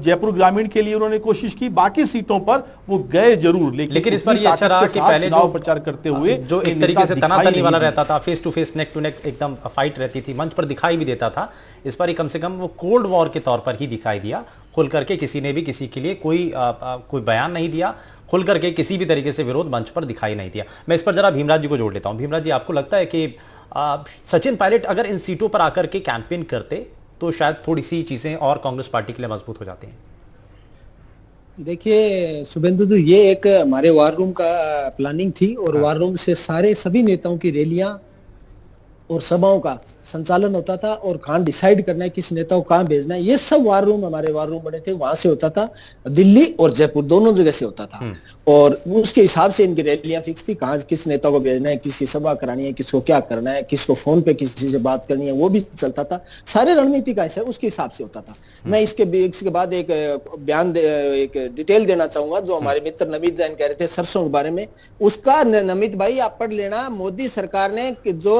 जयपुर ग्रामीण के लिए उन्होंने कोशिश की, बाकी सीटों पर वो गए जरूर। लेकिन इस पर ये अच्छा रहा कि पहले जो प्रचार करते हुए जो एक तरीके से तनातनी वाला रहता था, face to face, neck to neck एकदम फाइट रहती थी, मंच पर दिखाई भी देता था, इस पर कम से कम वो कोल्ड वॉर के तौर पर ही दिखाई दिया। खुल करके किसी ने भी किसी के लिए कोई बयान नहीं दिया, खुल करके किसी भी तरीके से विरोध मंच पर दिखाई नहीं दिया। मैं इस पर जरा भीमराज जी को जोड़ लेता हूं। भीमराज जी, आपको लगता है कि सचिन पायलट अगर इन सीटों पर आकर के कैंपेन करते तो शायद थोड़ी सी चीजें और कांग्रेस पार्टी के लिए मजबूत हो जाती हैं? देखिए शुभेंदु जी, ये एक हमारे वार रूम का प्लानिंग थी और वार रूम से सभी नेताओं की रैलियां और सभाओं का संचालन होता था और कहाँ डिसाइड करना है किस नेता को कहाँ भेजना है, ये सब वार रूम, हमारे वार रूम बने थे, वहां से होता था। दिल्ली और जयपुर दोनों जगह से होता था और उसके हिसाब से इनकी रैलियां फिक्स थी, कहाँ किस नेता को भेजना है, किसकी सभा करानी है, किसको क्या करना है, किसको फोन पे किसी से बात करनी है, वो भी चलता था। सारे रणनीति का हिस्सा उसके हिसाब से होता था। मैं इसके बाद एक बयान एक डिटेल देना चाहूंगा जो हमारे मित्र नमित जैन कह रहे थे सरसों के बारे में। उसका नमित भाई आप पढ़ लेना, मोदी सरकार ने जो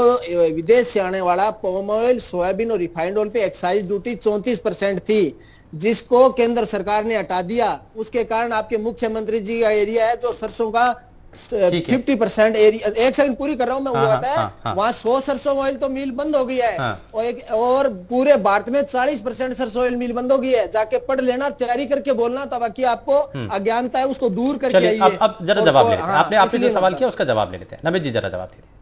विदेश से आने वाला पाम ऑयल, सोयाबीन और रिफाइंड ऑयल पे एक्साइज ड्यूटी 34% थी, जिसको केंद्र सरकार ने हटा दिया। उसके कारण आपके मुख्यमंत्री जी का एरिया है जो सरसों का 50% एरिया, एक सेकंड पूरी कर रहा हूं मैं, वो होता है वहां 100 सरसों ऑयल तो मिल बंद हो गई है और पूरे भारत में 40% सरसों ऑयल मिल बंद हो गई है। जाके पढ़ लेना, तैयारी करके बोलना, ताकि आपको अज्ञानता है उसको दूर करके आइए। अब जरा जवाब ले लेते हैं। आपने जो सवाल किया उसका जवाब ले लेते हैं। नमित जी जरा जवाब दीजिए।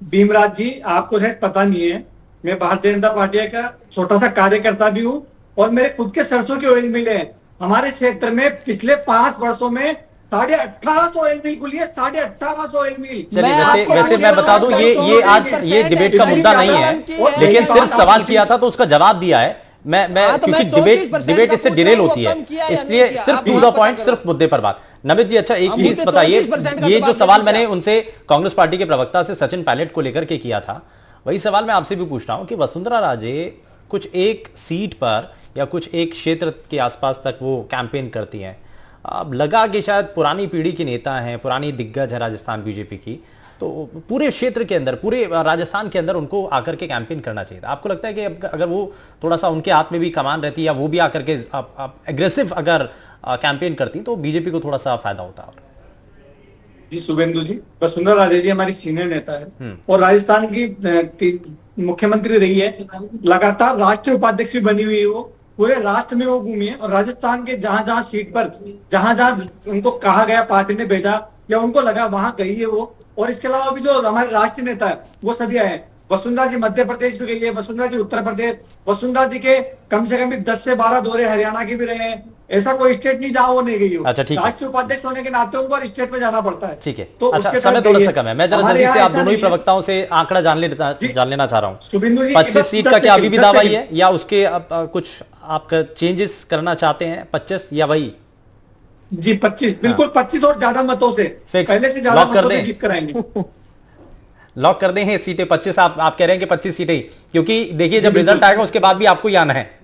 भीमराज जी, आपको शायद पता नहीं है, मैं भारतीय जनता पार्टी का छोटा सा कार्यकर्ता भी हूँ और मेरे खुद के सरसों के ऑयल मिल हैं। हमारे क्षेत्र में पिछले 5 वर्षों में 1850 ऑयल मिल खुली है, 1850 ऑयल मिल। चलिए, वैसे मैं बता दूं, ये आज ये डिबेट का मुद्दा नहीं है, लेकिन सिर्फ सवाल किया था तो उसका जवाब दिया है। मैं क्योंकि डिबेट इससे डिरेल होती है, इसलिए सिर्फ टू द पॉइंट, सिर्फ मुद्दे पर बात। नमित जी, अच्छा एक चीज बताइए, ये जो सवाल मैंने उनसे कांग्रेस पार्टी के प्रवक्ता से सचिन पायलट को लेकर के किया था, वही सवाल मैं आपसे भी पूछ रहा हूं कि वसुंधरा राजे कुछ एक सीट पर या कुछ एक क्षेत्र के आसपास तक वो कैंपेन करती हैं। अब लगा कि शायद पुरानी पीढ़ी की नेता हैं, पुरानी दिग्गज है राजस्थान बीजेपी की, तो पूरे क्षेत्र के अंदर, पूरे राजस्थान के अंदर उनको आकर के कैंपेन करना चाहिए था। आपको लगता है कि अगर वो थोड़ा सा उनके हाथ में भी कमान रहती या वो भी आकर के एग्रेसिव अगर कैंपेन करती तो बीजेपी को थोड़ा सा फायदा होता? जी शुभेंदु जी, वसुंधरा राजे जी हमारी सीनियर नेता है और राजस्थान की मुख्यमंत्री रही है, लगातार राष्ट्रीय उपाध्यक्ष भी बनी हुई है। वो पूरे राष्ट्र में वो घूमी है और राजस्थान के जहां जहां सीट पर जहां जहां उनको कहा गया, पार्टी ने भेजा या उनको लगा, वहां गई है वो। और इसके अलावा भी जो हमारे राष्ट्रीय नेता है वो सभी आए हैं। वसुंधरा जी मध्य प्रदेश भी गई है, वसुंधरा जी उत्तर प्रदेश, वसुंधरा जी के कम से कम 10 से 12 दौरे हरियाणा के भी रहे हैं। ऐसा कोई स्टेट नहीं जहां वो नहीं गई हो। अच्छा, ठीक है। राष्ट्रीय उपाध्यक्ष होने के नाते उनको स्टेट में जाना पड़ता है। ठीक है, तो अच्छा समय थोड़ा सा कम है, मैं जरा जल्दी से आप दोनों ही प्रवक्ताओं से आंकड़ा जान लेना चाह रहा हूँ। 25 सीट का क्या अभी भी दावा ही है या उसके कुछ आप चेंजेस करना चाहते हैं? 25 या वही? जी 25, बिल्कुल 25 और ज्यादा मतों से, पहले से ज्यादा मतों से जीत कर आएंगे। लॉक कर दें सीटें 25? आप कह रहे हैं कि 25 सीटें ही, क्योंकि देखिए जब रिजल्ट आएगा उसके बाद भी आपको ही आना है।